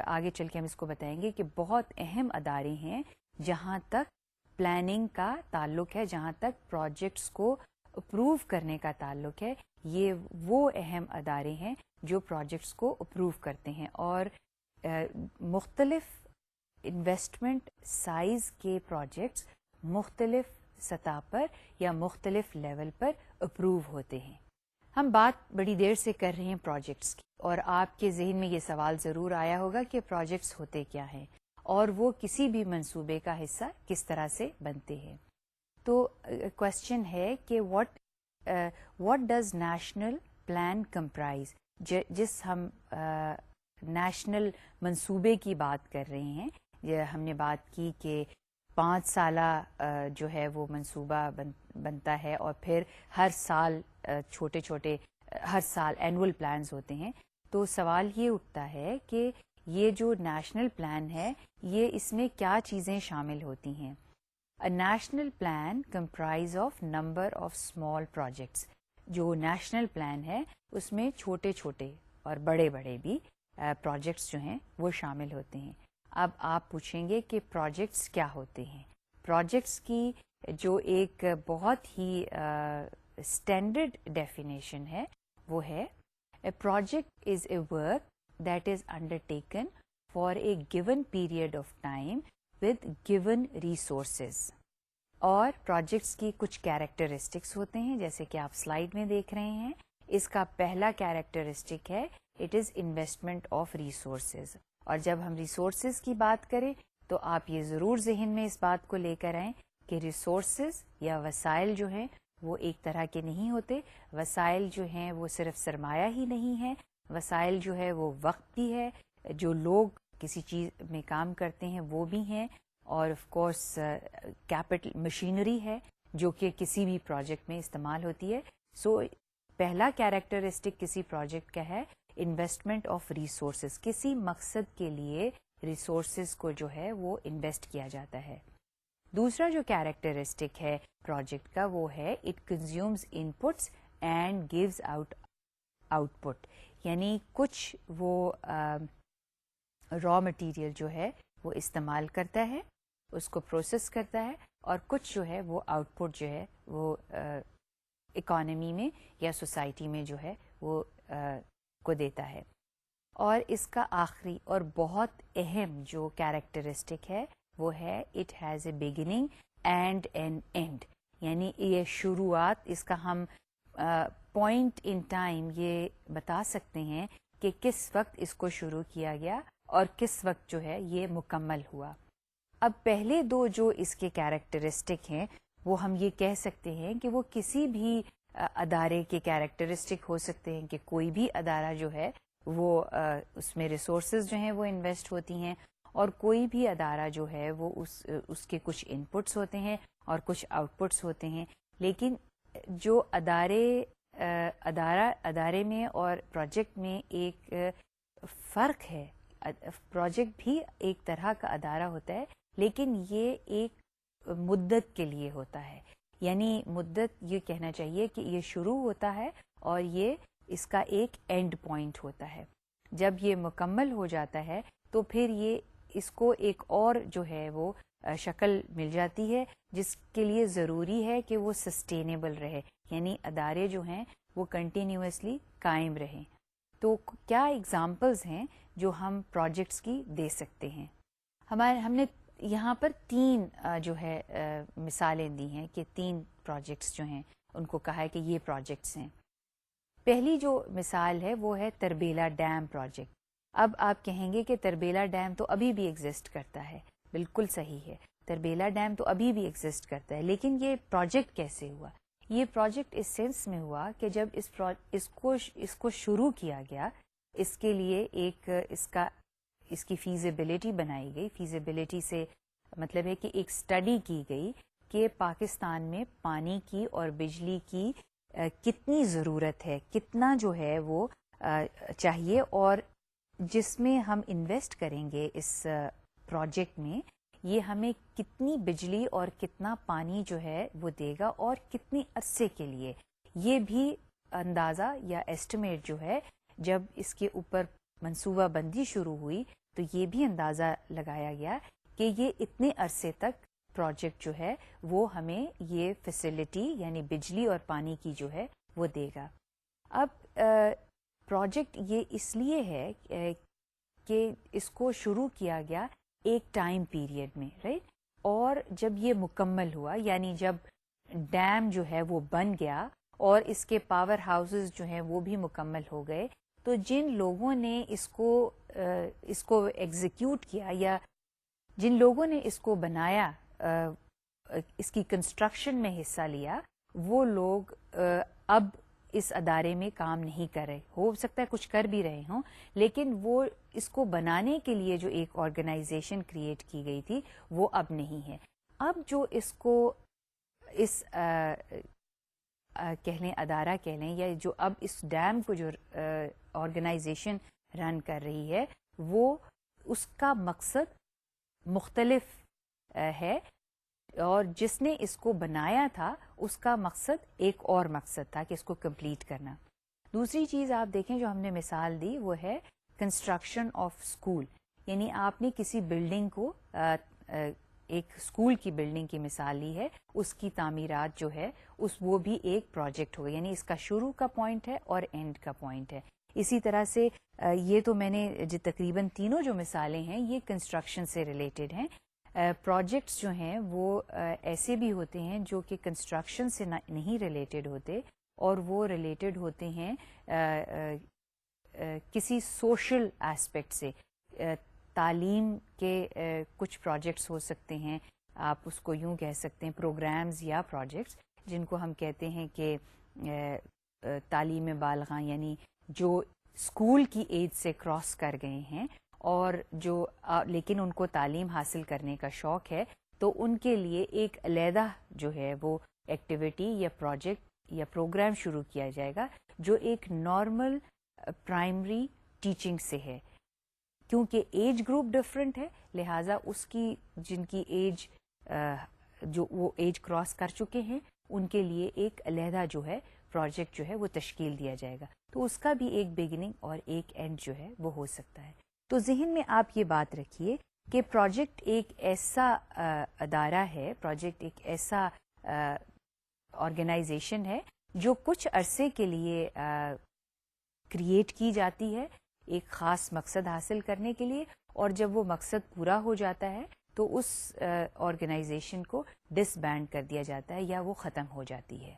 آگے چل کے ہم اس کو بتائیں گے کہ بہت اہم ادارے ہیں جہاں تک پلاننگ کا تعلق ہے، جہاں تک پروجیکٹس کو اپروو کرنے کا تعلق ہے. یہ وہ اہم ادارے ہیں جو پروجیکٹس کو اپروو کرتے ہیں، اور مختلف انویسٹمنٹ سائز کے پروجیکٹس مختلف سطح پر یا مختلف لیول پر اپروو ہوتے ہیں. ہم بات بڑی دیر سے کر رہے ہیں پروجیکٹس کی، اور آپ کے ذہن میں یہ سوال ضرور آیا ہوگا کہ پروجیکٹس ہوتے کیا ہیں اور وہ کسی بھی منصوبے کا حصہ کس طرح سے بنتے ہیں. تو کوشچن ہے کہ what does national plan comprise. جس ہم نیشنل منصوبے کی بات کر رہے ہیں، یہ ہم نے بات کی کہ 5 سالہ جو ہے وہ منصوبہ بنتا ہے، اور پھر ہر سال چھوٹے چھوٹے ہر سال اینول پلانز ہوتے ہیں. تو سوال یہ اٹھتا ہے کہ یہ جو نیشنل پلان ہے یہ اس میں کیا چیزیں شامل ہوتی ہیں. A national plan comprise of number of small projects. جو نیشنل پلان ہے اس میں چھوٹے چھوٹے اور بڑے بڑے بھی پروجیکٹس جو ہیں وہ شامل ہوتے ہیں. اب آپ پوچھیں گے کہ پروجیکٹس کیا ہوتے ہیں. پروجیکٹس کی جو ایک بہت ہی اسٹینڈرڈ ڈیفینیشن ہے وہ ہے a project is a work that is undertaken for a given period of time with given resources. اور پروجیکٹس کی کچھ کیریکٹرسٹکس ہوتے ہیں جیسے کہ آپ سلائیڈ میں دیکھ رہے ہیں. اس کا پہلا کیریکٹرسٹک ہے it is investment of resources. اور جب ہم ریسورسز کی بات کریں تو آپ یہ ضرور ذہن میں اس بات کو لے کر آئیں کہ ریسورسز یا وسائل جو ہیں وہ ایک طرح کے نہیں ہوتے. وسائل جو ہیں وہ صرف سرمایہ ہی نہیں ہے، وسائل جو ہے وہ وقت بھی ہے، جو لوگ کسی چیز میں کام کرتے ہیں وہ بھی ہیں، اور آف کورس کیپٹل مشینری ہے جو کہ کسی بھی پروجیکٹ میں استعمال ہوتی ہے. سو پہلا کیریکٹرسٹک کسی پروجیکٹ کا ہے انویسٹمنٹ آف ریسورسز، کسی مقصد کے لیے ریسورسز کو جو ہے وہ انویسٹ کیا جاتا ہے. دوسرا جو کیریکٹرسٹک ہے پروجیکٹ کا وہ ہے it consumes inputs and gives output, یعنی کچھ وہ را مٹیریل جو ہے وہ استعمال کرتا ہے، اس کو پروسیس کرتا ہے، اور کچھ جو ہے وہ آؤٹ پٹ جو ہے وہ اکانومی میں یا سوسائٹی میں جو ہے وہ کو دیتا ہے. اور اس کا آخری اور بہت اہم جو کیریکٹرسٹک ہے وہ ہے it has a beginning and an end, یعنی یہ شروعات، اس کا ہم پوائنٹ ان ٹائم یہ بتا سکتے ہیں کہ کس وقت اس کو شروع کیا گیا اور کس وقت جو ہے یہ مکمل ہوا. اب پہلے دو جو اس کے کیریکٹرسٹک ہیں وہ ہم یہ کہہ سکتے ہیں کہ وہ کسی بھی ادارے کے کیریکٹرسٹک ہو سکتے ہیں کہ کوئی بھی ادارہ جو ہے وہ اس میں ریسورسز جو ہیں وہ انویسٹ ہوتی ہیں، اور کوئی بھی ادارہ جو ہے وہ اس کے کچھ ان پٹس ہوتے ہیں اور کچھ آؤٹ پٹس ہوتے ہیں. لیکن جو ادارے میں اور پروجیکٹ میں ایک فرق ہے، پروجیکٹ بھی ایک طرح کا ادارہ ہوتا ہے لیکن یہ ایک مدت کے لیے ہوتا ہے، یعنی مدت یہ کہنا چاہیے کہ یہ شروع ہوتا ہے اور یہ اس کا ایک اینڈ پوائنٹ ہوتا ہے. جب یہ مکمل ہو جاتا ہے تو پھر یہ اس کو ایک اور جو ہے وہ شکل مل جاتی ہے جس کے لیے ضروری ہے کہ وہ سسٹینیبل رہے، یعنی ادارے جو ہیں وہ کنٹینیوسلی قائم رہیں. تو کیا ایگزامپلز ہیں جو ہم پروجیکٹس کی دے سکتے ہیں؟ ہم نے یہاں پر تین جو ہے مثالیں دی ہیں کہ تین پروجیکٹس جو ہیں ان کو کہا ہے کہ یہ پروجیکٹس ہیں. پہلی جو مثال ہے وہ ہے تربیلا ڈیم پروجیکٹ. اب آپ کہیں گے کہ تربیلا ڈیم تو ابھی بھی ایگزسٹ کرتا ہے. بالکل صحیح ہے، تربیلا ڈیم تو ابھی بھی ایگزسٹ کرتا ہے، لیکن یہ پروجیکٹ کیسے ہوا؟ یہ پروجیکٹ اس سینس میں ہوا کہ جب اس کو شروع کیا گیا، اس کے لیے ایک اس کی فیزیبلٹی بنائی گئی. فیزیبلٹی سے مطلب ہے کہ ایک اسٹڈی کی گئی کہ پاکستان میں پانی کی اور بجلی کی کتنی ضرورت ہے، کتنا جو ہے وہ چاہیے، اور جس میں ہم انویسٹ کریں گے اس پروجیکٹ میں یہ ہمیں کتنی بجلی اور کتنا پانی جو ہے وہ دے گا اور کتنی عرصے کے لیے. یہ بھی اندازہ یا ایسٹیمیٹ جو ہے جب اس کے اوپر منصوبہ بندی شروع ہوئی تو یہ بھی اندازہ لگایا گیا کہ یہ اتنے عرصے تک پروجیکٹ جو ہے وہ ہمیں یہ فیسلٹی یعنی بجلی اور پانی کی جو ہے وہ دے گا. اب پروجیکٹ یہ اس لیے ہے کہ اس کو شروع کیا گیا ایک ٹائم پیریڈ میں، رائٹ، اور جب یہ مکمل ہوا یعنی جب ڈیم جو ہے وہ بن گیا اور اس کے پاور ہاؤسز جو ہیں وہ بھی مکمل ہو گئے، تو جن لوگوں نے اس کو ایگزیکیوٹ کیا یا جن لوگوں نے اس کو بنایا، اس کی کنسٹرکشن میں حصہ لیا، وہ لوگ اب اس ادارے میں کام نہیں کر رہے. ہو سکتا ہے کچھ کر بھی رہے ہوں، لیکن وہ اس کو بنانے کے لیے جو ایک آرگنائزیشن کریٹ کی گئی تھی وہ اب نہیں ہے. اب جو اس کو اس کہہ لیں ادارہ کہہ لیں یا جو اب اس ڈیم کو جو آرگنائزیشن رن کر رہی ہے وہ اس کا مقصد مختلف ہے، اور جس نے اس کو بنایا تھا اس کا مقصد ایک اور مقصد تھا کہ اس کو کمپلیٹ کرنا. دوسری چیز آپ دیکھیں جو ہم نے مثال دی وہ ہے کنسٹرکشن آف اسکول، یعنی آپ نے کسی بلڈنگ کو ایک اسکول کی بلڈنگ کی مثال لی ہے، اس کی تعمیرات جو ہے وہ بھی ایک پروجیکٹ ہوگا، یعنی اس کا شروع کا پوائنٹ ہے اور اینڈ کا پوائنٹ ہے. اسی طرح سے یہ تو میں نے تقریباً تینوں جو مثالیں ہیں یہ کنسٹرکشن سے ریلیٹڈ ہیں. پروجیکٹس جو ہیں وہ ایسے بھی ہوتے ہیں جو کہ کنسٹرکشن سے نہیں ریلیٹڈ ہوتے اور وہ ریلیٹڈ ہوتے ہیں کسی سوشل ایسپیکٹ سے. تعلیم کے کچھ پروجیکٹس ہو سکتے ہیں، آپ اس کو یوں کہہ سکتے ہیں پروگرامز یا پروجیکٹس جن کو ہم کہتے ہیں کہ تعلیم بالغاں، یعنی جو اسکول کی ایج سے کراس کر گئے ہیں اور جو لیکن ان کو تعلیم حاصل کرنے کا شوق ہے تو ان کے لیے ایک علیحدہ جو ہے وہ ایکٹیویٹی یا پروجیکٹ یا پروگرام شروع کیا جائے گا جو ایک نارمل پرائمری ٹیچنگ سے ہے. کیونکہ ایج گروپ ڈفرینٹ ہے لہٰذا اس کی جن کی ایج جو وہ ایج کراس کر چکے ہیں ان کے لیے ایک علیحدہ جو ہے پروجیکٹ جو ہے وہ تشکیل دیا جائے گا. تو اس کا بھی ایک بگننگ اور ایک اینڈ جو ہے وہ ہو سکتا ہے. تو ذہن میں آپ یہ بات رکھیے کہ پروجیکٹ ایک ایسا ادارہ ہے, پروجیکٹ ایک ایسا آرگنائزیشن ہے جو کچھ عرصے کے لیے کریٹ کی جاتی ہے ایک خاص مقصد حاصل کرنے کے لیے, اور جب وہ مقصد پورا ہو جاتا ہے تو اس آرگنائزیشن کو ڈس بینڈ کر دیا جاتا ہے یا وہ ختم ہو جاتی ہے.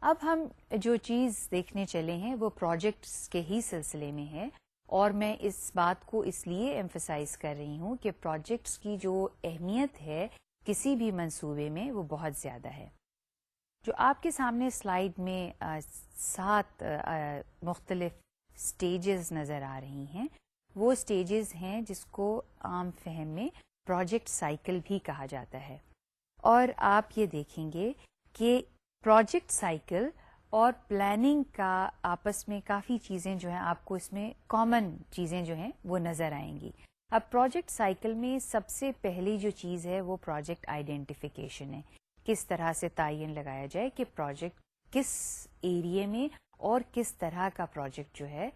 اب ہم جو چیز دیکھنے چلے ہیں وہ پروجیکٹس کے ہی سلسلے میں ہے, اور میں اس بات کو اس لیے ایمفسائز کر رہی ہوں کہ پروجیکٹس کی جو اہمیت ہے کسی بھی منصوبے میں وہ بہت زیادہ ہے. جو آپ کے سامنے سلائیڈ میں 7 مختلف سٹیجز نظر آ رہی ہیں وہ سٹیجز ہیں جس کو عام فہم میں پروجیکٹ سائیکل بھی کہا جاتا ہے. اور آپ یہ دیکھیں گے کہ پروجیکٹ سائیکل اور پلاننگ کا آپس میں کافی چیزیں جو ہیں آپ کو اس میں کامن چیزیں جو ہیں وہ نظر آئیں گی. اب پروجیکٹ سائیکل میں سب سے پہلی جو چیز ہے وہ پروجیکٹ آئیڈینٹیفیکیشن ہے. کس طرح سے تعین لگایا جائے کہ پروجیکٹ کس ایریے میں اور کس طرح کا پروجیکٹ جو ہے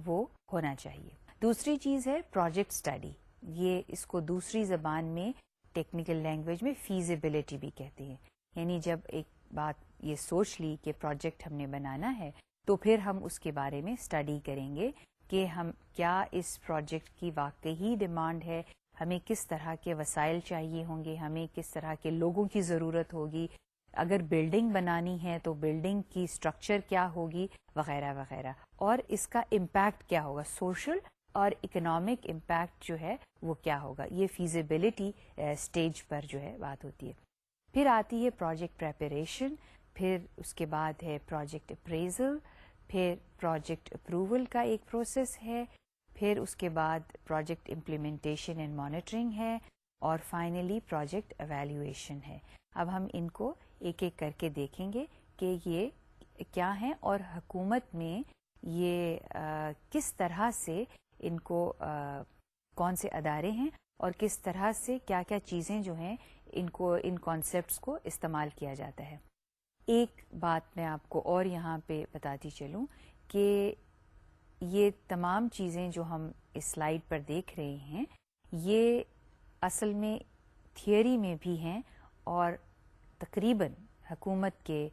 وہ ہونا چاہیے. دوسری چیز ہے پروجیکٹ اسٹڈی. یہ اس کو دوسری زبان میں ٹیکنیکل لینگویج میں فیزیبلٹی بھی کہتے ہیں. یعنی جب ایک بات یہ سوچ لی کہ پروجیکٹ ہم نے بنانا ہے تو پھر ہم اس کے بارے میں اسٹڈی کریں گے کہ ہم کیا اس پروجیکٹ کی واقعی ڈیمانڈ ہے, ہمیں کس طرح کے وسائل چاہیے ہوں گے, ہمیں کس طرح کے لوگوں کی ضرورت ہوگی, اگر بلڈنگ بنانی ہے تو بلڈنگ کی اسٹرکچر کیا ہوگی وغیرہ وغیرہ, اور اس کا امپیکٹ کیا ہوگا, سوشل اور اکنامک امپیکٹ جو ہے وہ کیا ہوگا. یہ فیزیبلٹی اسٹیج پر جو ہے بات ہوتی ہے. پھر آتی ہے پروجیکٹ پریپریشن, پھر اس کے بعد ہے پروجیکٹ اپریزل, پھر پروجیکٹ اپروول کا ایک پروسیس ہے, پھر اس کے بعد پروجیکٹ امپلیمنٹیشن اینڈ مانیٹرنگ ہے, اور فائنلی پروجیکٹ ایویلیویشن ہے. اب ہم ان کو ایک ایک کر کے دیکھیں گے کہ یہ کیا ہیں اور حکومت میں یہ کس طرح سے ان کو کون سے ادارے ہیں اور کس طرح سے کیا کیا چیزیں جو ہیں ان کانسیپٹس کو استعمال کیا جاتا ہے. ایک بات میں آپ کو اور یہاں پہ بتاتی چلوں کہ یہ تمام چیزیں جو ہم اس سلائیڈ پر دیکھ رہے ہیں یہ اصل میں تھیوری میں بھی ہیں, اور تقریباً حکومت کے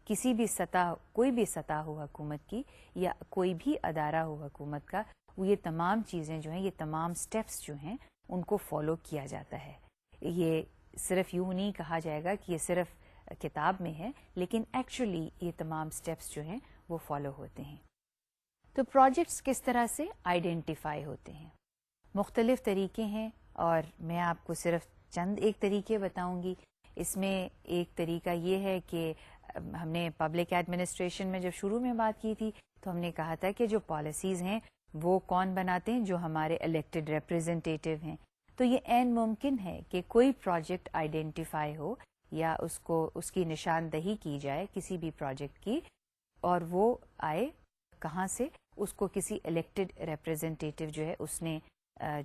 کسی بھی سطح, کوئی بھی سطح ہو حکومت کی یا کوئی بھی ادارہ ہو حکومت کا, وہ یہ تمام چیزیں جو ہیں یہ تمام سٹیپس جو ہیں ان کو فالو کیا جاتا ہے. یہ صرف یوں نہیں کہا جائے گا کہ یہ صرف کتاب میں ہے, لیکن ایکچولی یہ تمام سٹیپس جو ہیں وہ فالو ہوتے ہیں. تو پروجیکٹس کس طرح سے آئیڈینٹیفائی ہوتے ہیں؟ مختلف طریقے ہیں اور میں آپ کو صرف چند ایک طریقے بتاؤں گی. اس میں ایک طریقہ یہ ہے کہ ہم نے پبلک ایڈمنسٹریشن میں جب شروع میں بات کی تھی تو ہم نے کہا تھا کہ جو پالیسیز ہیں وہ کون بناتے ہیں, جو ہمارے الیکٹڈ ریپرزینٹیٹیو ہیں. تو یہ عین ممکن ہے کہ کوئی پروجیکٹ آئیڈینٹیفائی ہو یا اس کی نشاندہی کی جائے کسی بھی پروجیکٹ کی, اور وہ آئے کہاں سے, اس کو کسی الیکٹڈ ریپرزینٹیٹیو جو ہے اس نے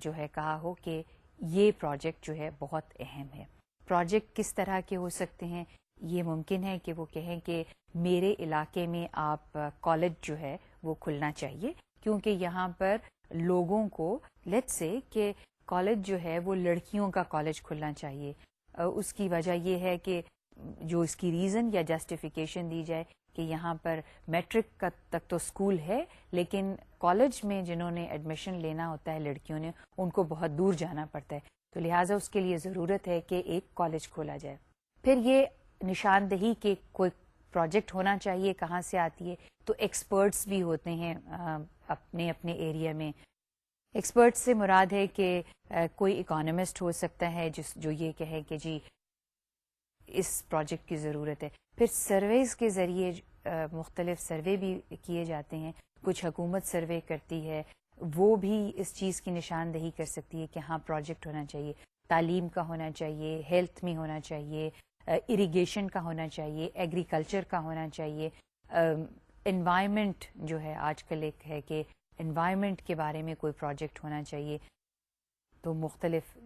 جو ہے کہا ہو کہ یہ پروجیکٹ جو ہے بہت اہم ہے. پروجیکٹ کس طرح کے ہو سکتے ہیں؟ یہ ممکن ہے کہ وہ کہیں کہ میرے علاقے میں آپ کالج جو ہے وہ کھلنا چاہیے کیونکہ یہاں پر لوگوں کو لیٹس سے کہ کالج جو ہے وہ لڑکیوں کا کالج کھلنا چاہیے. اس کی وجہ یہ ہے کہ جو اس کی ریزن یا جسٹیفیکیشن دی جائے کہ یہاں پر میٹرک کا تک تو اسکول ہے لیکن کالج میں جنہوں نے ایڈمیشن لینا ہوتا ہے لڑکیوں نے ان کو بہت دور جانا پڑتا ہے, تو لہٰذا اس کے لیے ضرورت ہے کہ ایک کالج کھولا جائے. پھر یہ نشاندہی کہ کوئی پروجیکٹ ہونا چاہیے کہاں سے آتی ہے, تو ایکسپرٹس بھی ہوتے ہیں اپنے اپنے ایریا میں. ایکسپرٹ سے مراد ہے کہ کوئی اکانومسٹ ہو سکتا ہے جو یہ کہے کہ جی اس پروجیکٹ کی ضرورت ہے. پھر سرویز کے ذریعے مختلف سروے بھی کیے جاتے ہیں. کچھ حکومت سروے کرتی ہے, وہ بھی اس چیز کی نشاندہی کر سکتی ہے کہ ہاں پروجیکٹ ہونا چاہیے، تعلیم کا ہونا چاہیے، ہیلتھ میں ہونا چاہیے، اریگیشن کا ہونا چاہیے، ایگریکلچر کا ہونا چاہیے، انوائرمنٹ جو ہے آج کل ایک ہے کہ انوائرمنٹ کے بارے میں کوئی پروجیکٹ ہونا چاہیے، تو مختلف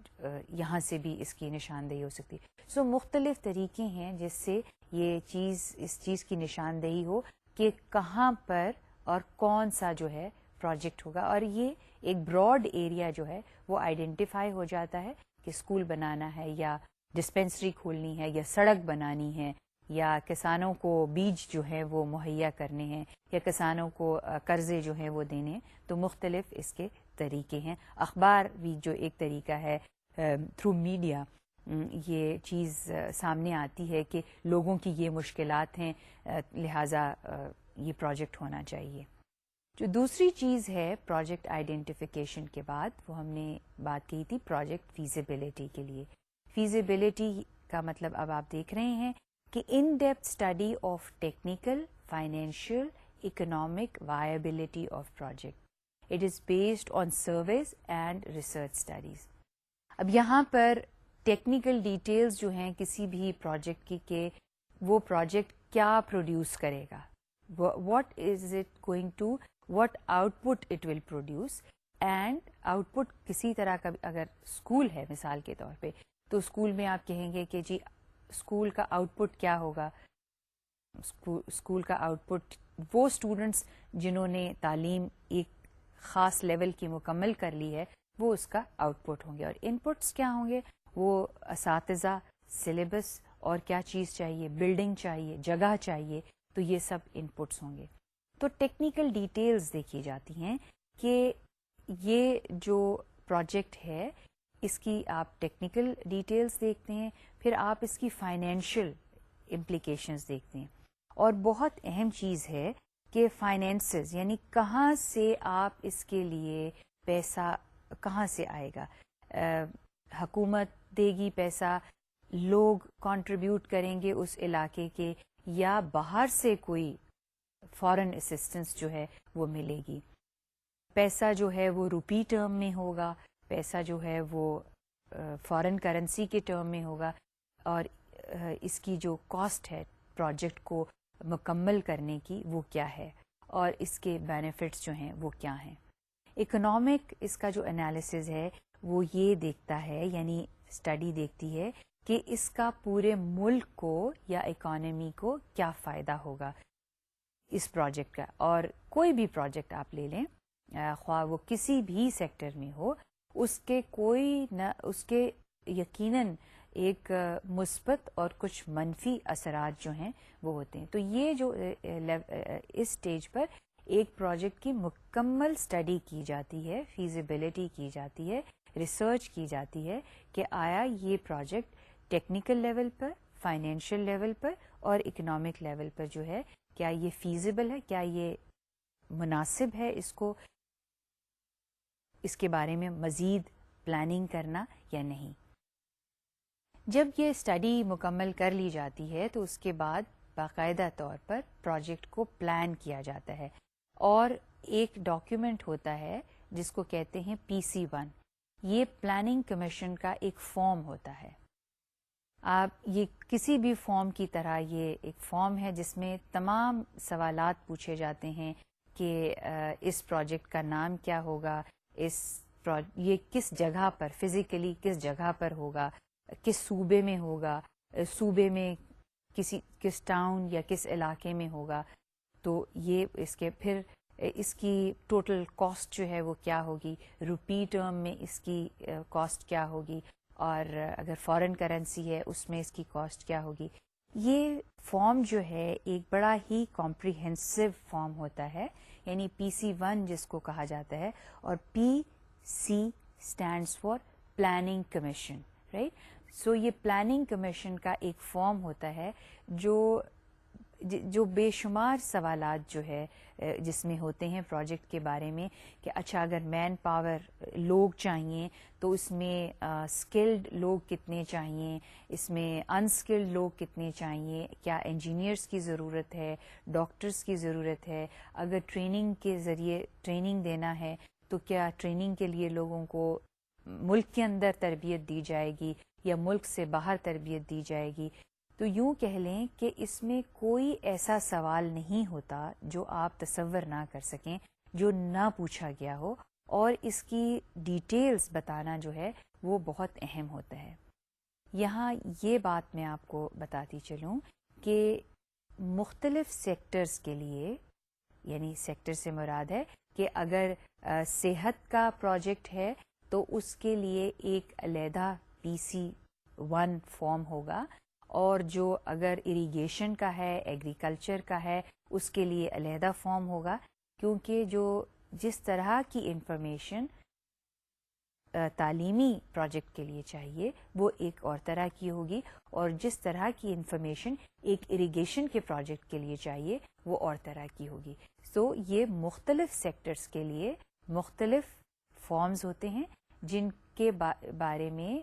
یہاں سے بھی اس کی نشاندہی ہو سکتی ہے. سو مختلف طریقے ہیں جس سے یہ چیز اس چیز کی نشاندہی ہو کہ کہاں پر اور کون سا جو ہے پروجیکٹ ہوگا، اور یہ ایک براڈ ایریا جو ہے وہ آئیڈینٹیفائی ہو جاتا ہے کہ اسکول بنانا ہے یا ڈسپینسری کھولنی ہے یا سڑک بنانی ہے یا کسانوں کو بیج جو ہے وہ مہیا کرنے ہیں یا کسانوں کو قرضے جو ہیں وہ دینے ہیں. تو مختلف اس کے طریقے ہیں. اخبار بھی جو ایک طریقہ ہے، تھرو میڈیا یہ چیز سامنے آتی ہے کہ لوگوں کی یہ مشکلات ہیں، لہٰذا یہ پروجیکٹ ہونا چاہیے. جو دوسری چیز ہے پروجیکٹ آئیڈینٹیفیکیشن کے بعد، وہ ہم نے بات کی تھی پروجیکٹ فیزیبلٹی کے لیے. فیزیبلٹی کا مطلب اب آپ دیکھ رہے ہیں کہ in depth study of technical, financial, economic viability of project. It is based on surveys and research studies. اب یہاں پر ٹیکنیکل ڈیٹیلز جو ہیں کسی بھی پروجیکٹ کی کہ وہ پروجیکٹ کیا پروڈیوس کرے گا، what is it going to, what output it will produce. And output کسی طرح کا اگر اسکول ہے مثال کے طور پہ، تو اسکول میں آپ کہیں گے کہ جی اسکول کا آؤٹ پٹ کیا ہوگا. اسکول کا آؤٹ پٹ وہ اسٹوڈنٹس جنہوں نے تعلیم ایک خاص لیول کی مکمل کر لی ہے وہ اس کا آؤٹ پٹ ہوں گے. اور ان پٹس کیا ہوں گے؟ وہ اساتذہ، سلیبس، اور کیا چیز چاہیے، بلڈنگ چاہیے، جگہ چاہیے، تو یہ سب ان پٹس ہوں گے. تو ٹیکنیکل ڈیٹیلز دیکھی جاتی ہیں کہ یہ جو پروجیکٹ ہے اس کی آپ ٹیکنیکل ڈیٹیلز دیکھتے ہیں، پھر آپ اس کی فائنینشیل امپلیکیشنز دیکھتے ہیں. اور بہت اہم چیز ہے کہ فائنینسز یعنی کہاں سے آپ اس کے لیے پیسہ کہاں سے آئے گا. حکومت دے گی پیسہ، لوگ کنٹریبیوٹ کریں گے اس علاقے کے، یا باہر سے کوئی فارن اسسٹنس جو ہے وہ ملے گی. پیسہ جو ہے وہ روپی ٹرم میں ہوگا، پیسہ جو ہے وہ فارن کرنسی کے ٹرم میں ہوگا، اور اس کی جو کاسٹ ہے پروجیکٹ کو مکمل کرنے کی وہ کیا ہے، اور اس کے بینیفٹس جو ہیں وہ کیا ہیں. اکنامک اس کا جو انالیسز ہے وہ یہ دیکھتا ہے، یعنی اسٹڈی دیکھتی ہے کہ اس کا پورے ملک کو یا اکانومی کو کیا فائدہ ہوگا اس پروجیکٹ کا. اور کوئی بھی پروجیکٹ آپ لے لیں، خواہ وہ کسی بھی سیکٹر میں ہو، اس کے کوئی نہ اس کے یقیناً ایک مثبت اور کچھ منفی اثرات جو ہیں وہ ہوتے ہیں. تو یہ جو اس سٹیج پر ایک پروجیکٹ کی مکمل اسٹڈی کی جاتی ہے، فیزیبلٹی کی جاتی ہے، ریسرچ کی جاتی ہے کہ آیا یہ پروجیکٹ ٹیکنیکل لیول پر، فائنینشیل لیول پر اور اکنامک لیول پر جو ہے کیا یہ فیزیبل ہے، کیا یہ مناسب ہے اس کو، اس کے بارے میں مزید پلاننگ کرنا یا نہیں. جب یہ اسٹڈی مکمل کر لی جاتی ہے تو اس کے بعد باقاعدہ طور پر پروجیکٹ کو پلان کیا جاتا ہے، اور ایک ڈاکیومنٹ ہوتا ہے جس کو کہتے ہیں PC-1. یہ پلاننگ کمیشن کا ایک فارم ہوتا ہے. آپ یہ کسی بھی فارم کی طرح یہ ایک فارم ہے جس میں تمام سوالات پوچھے جاتے ہیں کہ اس پروجیکٹ کا نام کیا ہوگا، یہ کس جگہ پر، فزیکلی کس جگہ پر ہوگا، کس صوبے میں ہوگا، صوبے میں کس ٹاؤن یا کس علاقے میں ہوگا. تو یہ اس کے پھر اس کی ٹوٹل کاسٹ جو ہے وہ کیا ہوگی، روپی ٹرم میں اس کی کاسٹ کیا ہوگی، اور اگر فارن کرنسی ہے اس میں اس کی کاسٹ کیا ہوگی. یہ فارم جو ہے ایک بڑا ہی کمپریہنسو فارم ہوتا ہے، یعنی PC-1 جس کو کہا جاتا ہے، اور PC stands for planning commission, right. So یہ پلاننگ کمیشن کا ایک فارم ہوتا ہے جو بے شمار سوالات جو ہے جس میں ہوتے ہیں پروجیکٹ کے بارے میں کہ اچھا اگر مین پاور لوگ چاہیے تو اس میں اسکلڈ لوگ کتنے چاہیے، اس میں انسکلڈ لوگ کتنے چاہیے، کیا انجینئرس کی ضرورت ہے، ڈاکٹرس کی ضرورت ہے، اگر ٹریننگ کے ذریعے ٹریننگ دینا ہے تو کیا ٹریننگ کے لیے لوگوں کو ملک کے اندر تربیت دی جائے گی یا ملک سے باہر تربیت دی جائے گی؟ تو یوں کہہ لیں کہ اس میں کوئی ایسا سوال نہیں ہوتا جو آپ تصور نہ کر سکیں، جو نہ پوچھا گیا ہو، اور اس کی ڈیٹیلز بتانا جو ہے وہ بہت اہم ہوتا ہے۔ یہاں یہ بات میں آپ کو بتاتی چلوں کہ مختلف سیکٹرز کے لیے، یعنی سیکٹر سے مراد ہے کہ اگر صحت کا پروجیکٹ ہے تو اس کے لیے ایک علیحدہ PC1 فارم ہوگا، اور جو اگر اریگیشن کا ہے، ایگریکلچر کا ہے، اس کے لیے علیحدہ فارم ہوگا، کیونکہ جس طرح کی انفارمیشن تعلیمی پروجیکٹ کے لیے چاہیے وہ ایک اور طرح کی ہوگی، اور جس طرح کی انفارمیشن ایک اریگیشن کے پروجیکٹ کے لیے چاہیے وہ اور طرح کی ہوگی۔ سو یہ مختلف سیکٹرز کے لیے مختلف فارمز ہوتے ہیں جن کے بارے میں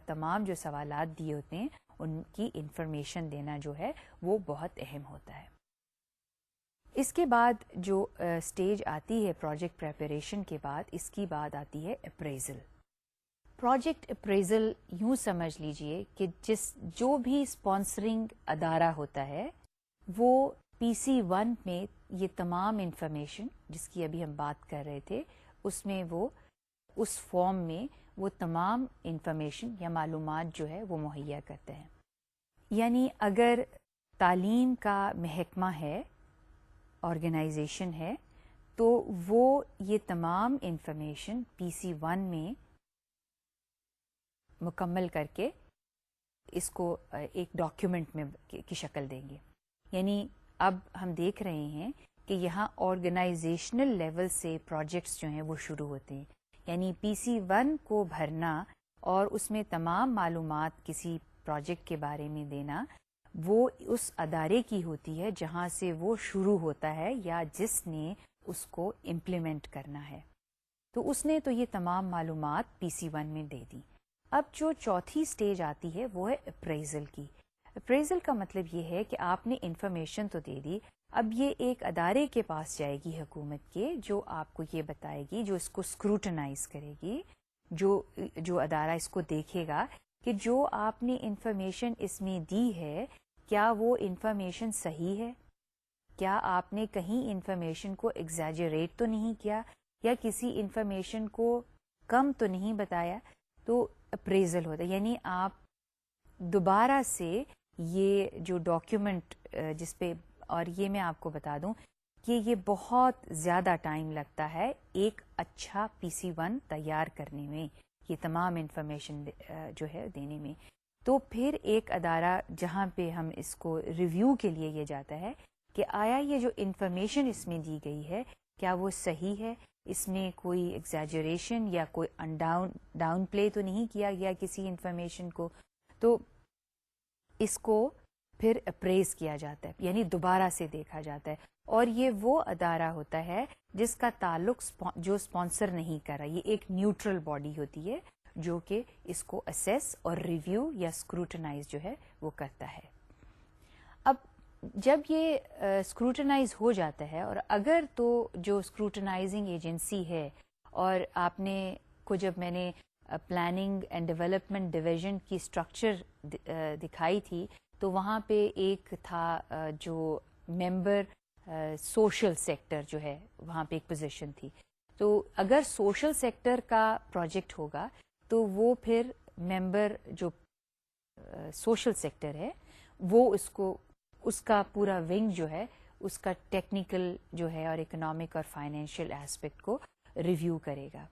تمام جو سوالات دیے ہوتے ہیں ان کی انفارمیشن دینا جو ہے وہ بہت اہم ہوتا ہے۔ اس کے بعد جو سٹیج آتی ہے پروجیکٹ پریپریشن کے بعد، اس کی بات آتی ہے اپریزل۔ پروجیکٹ اپریزل یوں سمجھ لیجئے کہ جو بھی اسپانسرنگ ادارہ ہوتا ہے وہ PC1 میں یہ تمام انفارمیشن جس کی ابھی ہم بات کر رہے تھے اس میں وہ اس فارم میں وہ تمام انفارمیشن یا معلومات جو ہے وہ مہیا کرتا ہے۔ یعنی اگر تعلیم کا محکمہ ہے، آرگنائزیشن ہے، تو وہ یہ تمام انفارمیشن PC1 میں مکمل کر کے اس کو ایک ڈاکیومنٹ میں کی شکل دیں گے۔ یعنی اب ہم دیکھ رہے ہیں کہ یہاں آرگنائزیشنل لیول سے پروجیکٹس جو ہیں وہ شروع ہوتے ہیں، یعنی PC1 کو بھرنا اور اس میں تمام معلومات کسی پروجیکٹ کے بارے میں دینا وہ اس ادارے کی ہوتی ہے جہاں سے وہ شروع ہوتا ہے یا جس نے اس کو امپلیمنٹ کرنا ہے۔ تو اس نے تو یہ تمام معلومات PC1 میں دے دی۔ اب جو چوتھی سٹیج آتی ہے وہ ہے اپریزل کی۔ اپریزل کا مطلب یہ ہے کہ آپ نے انفارمیشن تو دے دی، اب یہ ایک ادارے کے پاس جائے گی حکومت کے، جو آپ کو یہ بتائے گی، جو اس کو اسکروٹنائز کرے گی، جو ادارہ اس کو دیکھے گا کہ جو آپ نے انفارمیشن اس میں دی ہے کیا وہ انفارمیشن صحیح ہے، کیا آپ نے کہیں انفارمیشن کو ایگزیجریٹ تو نہیں کیا یا کسی انفارمیشن کو کم تو نہیں بتایا۔ تو اپریزل ہوتا ہے، یعنی آپ دوبارہ سے یہ جو ڈاکیومنٹ جس پہ، اور یہ میں آپ کو بتا دوں کہ یہ بہت زیادہ ٹائم لگتا ہے ایک اچھا PC1 تیار کرنے میں، یہ تمام انفارمیشن جو ہے دینے میں۔ تو پھر ایک ادارہ جہاں پہ ہم اس کو ریویو کے لیے یہ جاتا ہے کہ آیا یہ جو انفارمیشن اس میں دی گئی ہے کیا وہ صحیح ہے، اس میں کوئی ایگزیجریشن یا کوئی ڈاؤن پلے تو نہیں کیا گیا کسی انفارمیشن کو۔ تو اس کو پھر اپریز کیا جاتا ہے، یعنی دوبارہ سے دیکھا جاتا ہے، اور یہ وہ ادارہ ہوتا ہے جس کا تعلق جو اسپانسر نہیں کر رہا، یہ ایک نیوٹرل باڈی ہوتی ہے جو کہ اس کو اسیس اور ریویو یا اسکروٹنائز جو ہے وہ کرتا ہے۔ اب جب یہ اسکروٹنائز ہو جاتا ہے، اور اگر تو جو اسکروٹنائزنگ ایجنسی ہے، اور آپ نے کو جب میں نے پلاننگ اینڈ ڈیولپمنٹ ڈویژن کی اسٹرکچر دکھائی تھی تو وہاں پہ ایک تھا جو ممبر سوشل سیکٹر جو ہے، وہاں پہ ایک پوزیشن تھی۔ تو اگر سوشل سیکٹر کا پروجیکٹ ہوگا تو وہ پھر ممبر جو سوشل سیکٹر ہے وہ اس کا پورا ونگ جو ہے اس کا ٹیکنیکل جو ہے اور اکنامک اور فائنینشیل ایسپیکٹ کو ریویو کرے گا۔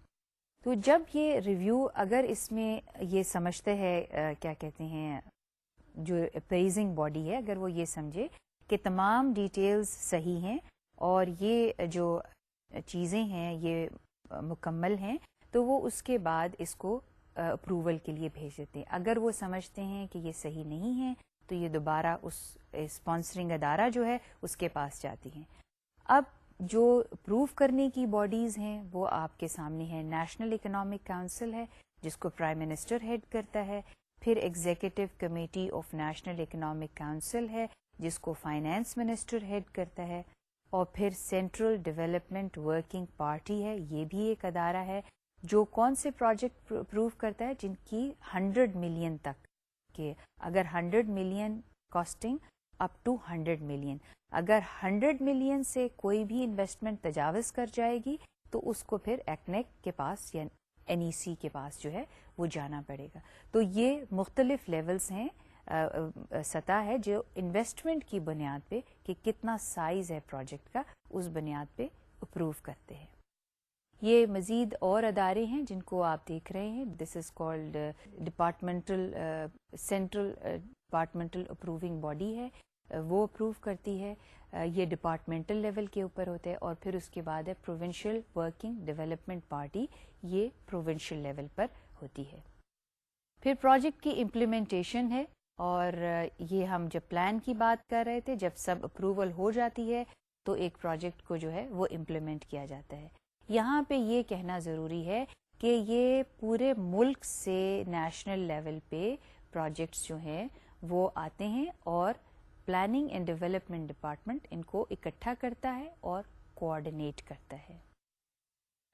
تو جب یہ ریویو اگر اس میں یہ سمجھتے ہیں کیا کہتے ہیں جو اپریزنگ باڈی ہے، اگر وہ یہ سمجھے کہ تمام ڈیٹیلز صحیح ہیں اور یہ جو چیزیں ہیں یہ مکمل ہیں، تو وہ اس کے بعد اس کو اپروول کے لیے بھیج دیتے ہیں۔ اگر وہ سمجھتے ہیں کہ یہ صحیح نہیں ہے تو یہ دوبارہ اس اسپانسرنگ ادارہ جو ہے اس کے پاس جاتی ہیں۔ اب جو اپروو کرنے کی باڈیز ہیں وہ آپ کے سامنے ہیں۔ نیشنل اکنامک کونسل ہے جس کو پرائم منسٹر ہیڈ کرتا ہے، پھر executive committee of national economic council ہے جس کو فائنانس منسٹر ہیڈ کرتا ہے، اور پھر سینٹرل ڈیولپمنٹ ورکنگ پارٹی ہے، یہ بھی ایک ادارہ ہے جو کون سے پروجیکٹ اپروو کرتا ہے جن کی 100 ملین تک کے، اگر 100 million costing up to 100 million, اگر 100 ملین سے کوئی بھی انویسٹمنٹ تجاوز کر جائے گی تو اس کو پھر ایکنیک کے پاس یا NEC کے پاس جو ہے وہ جانا پڑے گا. تو یہ مختلف لیولز ہیں، سطح ہے جو انویسٹمنٹ کی بنیاد پہ کہ کتنا سائز ہے پروجیکٹ کا، اس بنیاد پہ اپروو کرتے ہیں. یہ مزید اور ادارے ہیں جن کو آپ دیکھ رہے ہیں. This is called departmental central departmental approving body ہے، وہ اپروو کرتی ہے. یہ ڈپارٹمنٹل لیول کے اوپر ہوتے ہیں. اور پھر اس کے بعد ہے پروونشل ورکنگ ڈیولپمنٹ پارٹی، یہ پروونشل لیول پر ہوتی ہے. پھر پروجیکٹ کی امپلیمنٹیشن ہے، اور یہ ہم جب پلان کی بات کر رہے تھے، جب سب اپروول ہو جاتی ہے تو ایک پروجیکٹ کو جو ہے وہ امپلیمنٹ کیا جاتا ہے. یہاں پہ یہ کہنا ضروری ہے کہ یہ پورے ملک سے نیشنل لیول پہ پروجیکٹس جو ہیں وہ آتے ہیں اور پلاننگ اینڈ ڈیولپمنٹ ڈپارٹمنٹ ان کو اکٹھا کرتا ہے اور کوآرڈینیٹ کرتا ہے.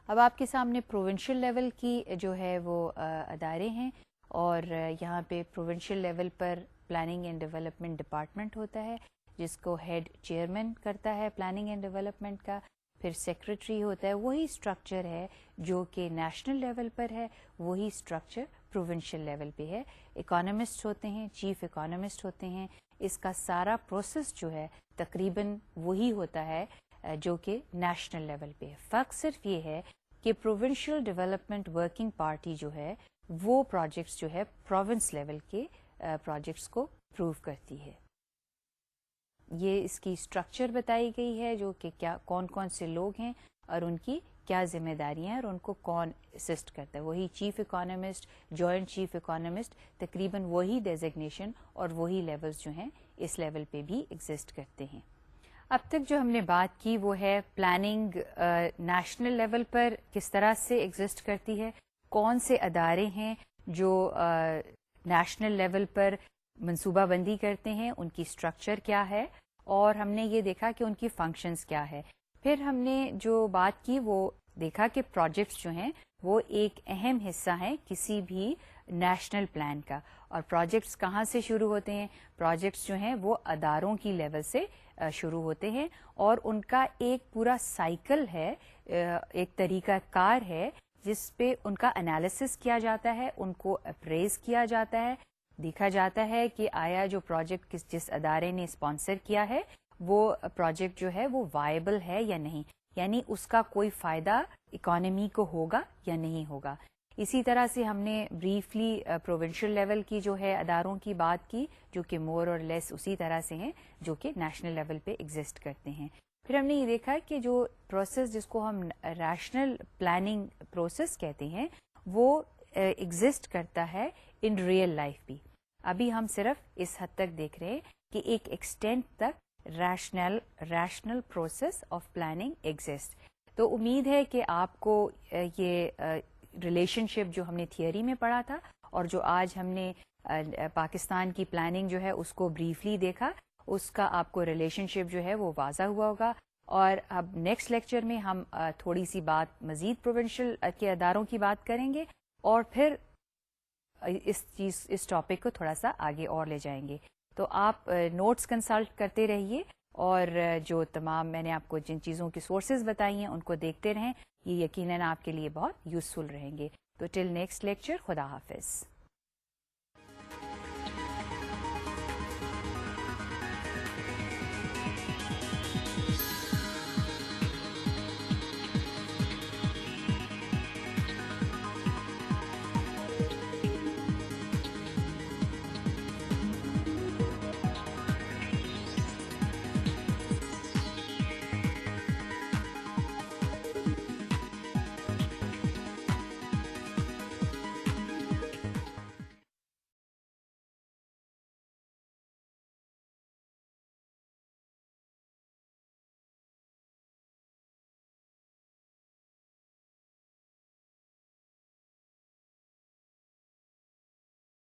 اب آپ کے سامنے پروونشل لیول کی جو ہے وہ ادارے ہیں، اور یہاں پہ provincial level per planning and development department ہوتا ہے جس کو ہیڈ چیئرمین کرتا ہے پلاننگ اینڈ ڈیولپمنٹ کا. پھر سیکرٹری ہوتا ہے، وہی اسٹرکچر ہے جو کہ نیشنل لیول پر ہے، وہی اسٹرکچر پروونشل لیول پہ ہے. اکانومسٹ ہوتے ہیں، چیف اکانومسٹ ہوتے ہیں. اس کا سارا پروسیس جو ہے تقریباً وہی ہوتا ہے جو کہ نیشنل لیول پہ ہے. فرق صرف یہ ہے کہ پروونشل ڈیولپمنٹ ورکنگ پارٹی جو ہے وہ پروجیکٹس جو ہے پروونس لیول کے پروجیکٹس کو اپروو کرتی ہے. یہ اس کی اسٹرکچر بتائی گئی ہے جو کہ کیا کون کون سے لوگ ہیں اور ان کی کیا ذمہ داریاں ہیں اور ان کو کون اسسٹ کرتا ہے. وہی chief economist, joint chief economist, تقریباً وہی ڈیزگنیشن اور وہی لیولز جو ہیں اس لیول پہ بھی ایگزسٹ کرتے ہیں. اب تک جو ہم نے بات کی وہ ہے پلاننگ نیشنل لیول پر کس طرح سے ایگزسٹ کرتی ہے، کون سے ادارے ہیں جو نیشنل لیول پر منصوبہ بندی کرتے ہیں، ان کی اسٹرکچر کیا ہے، اور ہم نے یہ دیکھا کہ ان کی فنکشنز کیا ہے. پھر ہم نے جو بات کی وہ دیکھا کہ پروجیکٹس جو ہیں وہ ایک اہم حصہ ہیں کسی بھی نیشنل پلان کا. اور پروجیکٹس کہاں سے شروع ہوتے ہیں؟ پروجیکٹس جو ہیں وہ اداروں کی لیول سے شروع ہوتے ہیں، اور ان کا ایک پورا سائیکل ہے، ایک طریقہ کار ہے جس پہ ان کا انالیسس کیا جاتا ہے، ان کو اپریز کیا جاتا ہے، دیکھا جاتا ہے کہ آیا جو پروجیکٹ جس ادارے نے اسپانسر کیا ہے وہ پروجیکٹ جو ہے وہ وائبل ہے یا نہیں، یعنی اس کا کوئی فائدہ اکانومی کو ہوگا یا نہیں ہوگا. اسی طرح سے ہم نے بریفلی پروونشل لیول کی جو ہے اداروں کی بات کی جو کہ مور اور لیس اسی طرح سے ہیں جو کہ نیشنل لیول پہ ایگزسٹ کرتے ہیں. پھر ہم نے یہ دیکھا کہ جو پروسیس جس کو ہم ریشنل پلاننگ پروسیس کہتے ہیں وہ ایگزسٹ کرتا ہے ان ریئل لائف بھی. ابھی ہم صرف اس حد تک دیکھ رہے ہیں کہ ایک ایکسٹینٹ تک rational process of planning exist. تو امید ہے کہ آپ کو یہ ریلیشن شپ جو ہم نے تھیوری میں پڑھا تھا اور جو آج ہم نے پاکستان کی پلاننگ جو ہے اس کو بریفلی دیکھا، اس کا آپ کو ریلیشن شپ جو ہے وہ واضح ہوا ہوگا. اور اب نیکسٹ لیکچر میں ہم تھوڑی سی بات مزید پروونشل کے اداروں کی بات کریں گے اور پھر اس ٹاپک کو تھوڑا سا آگے اور لے جائیں گے. تو آپ نوٹس کنسلٹ کرتے رہیے اور جو تمام میں نے آپ کو جن چیزوں کی سورسز بتائی ہیں ان کو دیکھتے رہیں، یہ یقیناً آپ کے لیے بہت یوزفل رہیں گے. تو ٹل نیکسٹ لیکچر، خدا حافظ.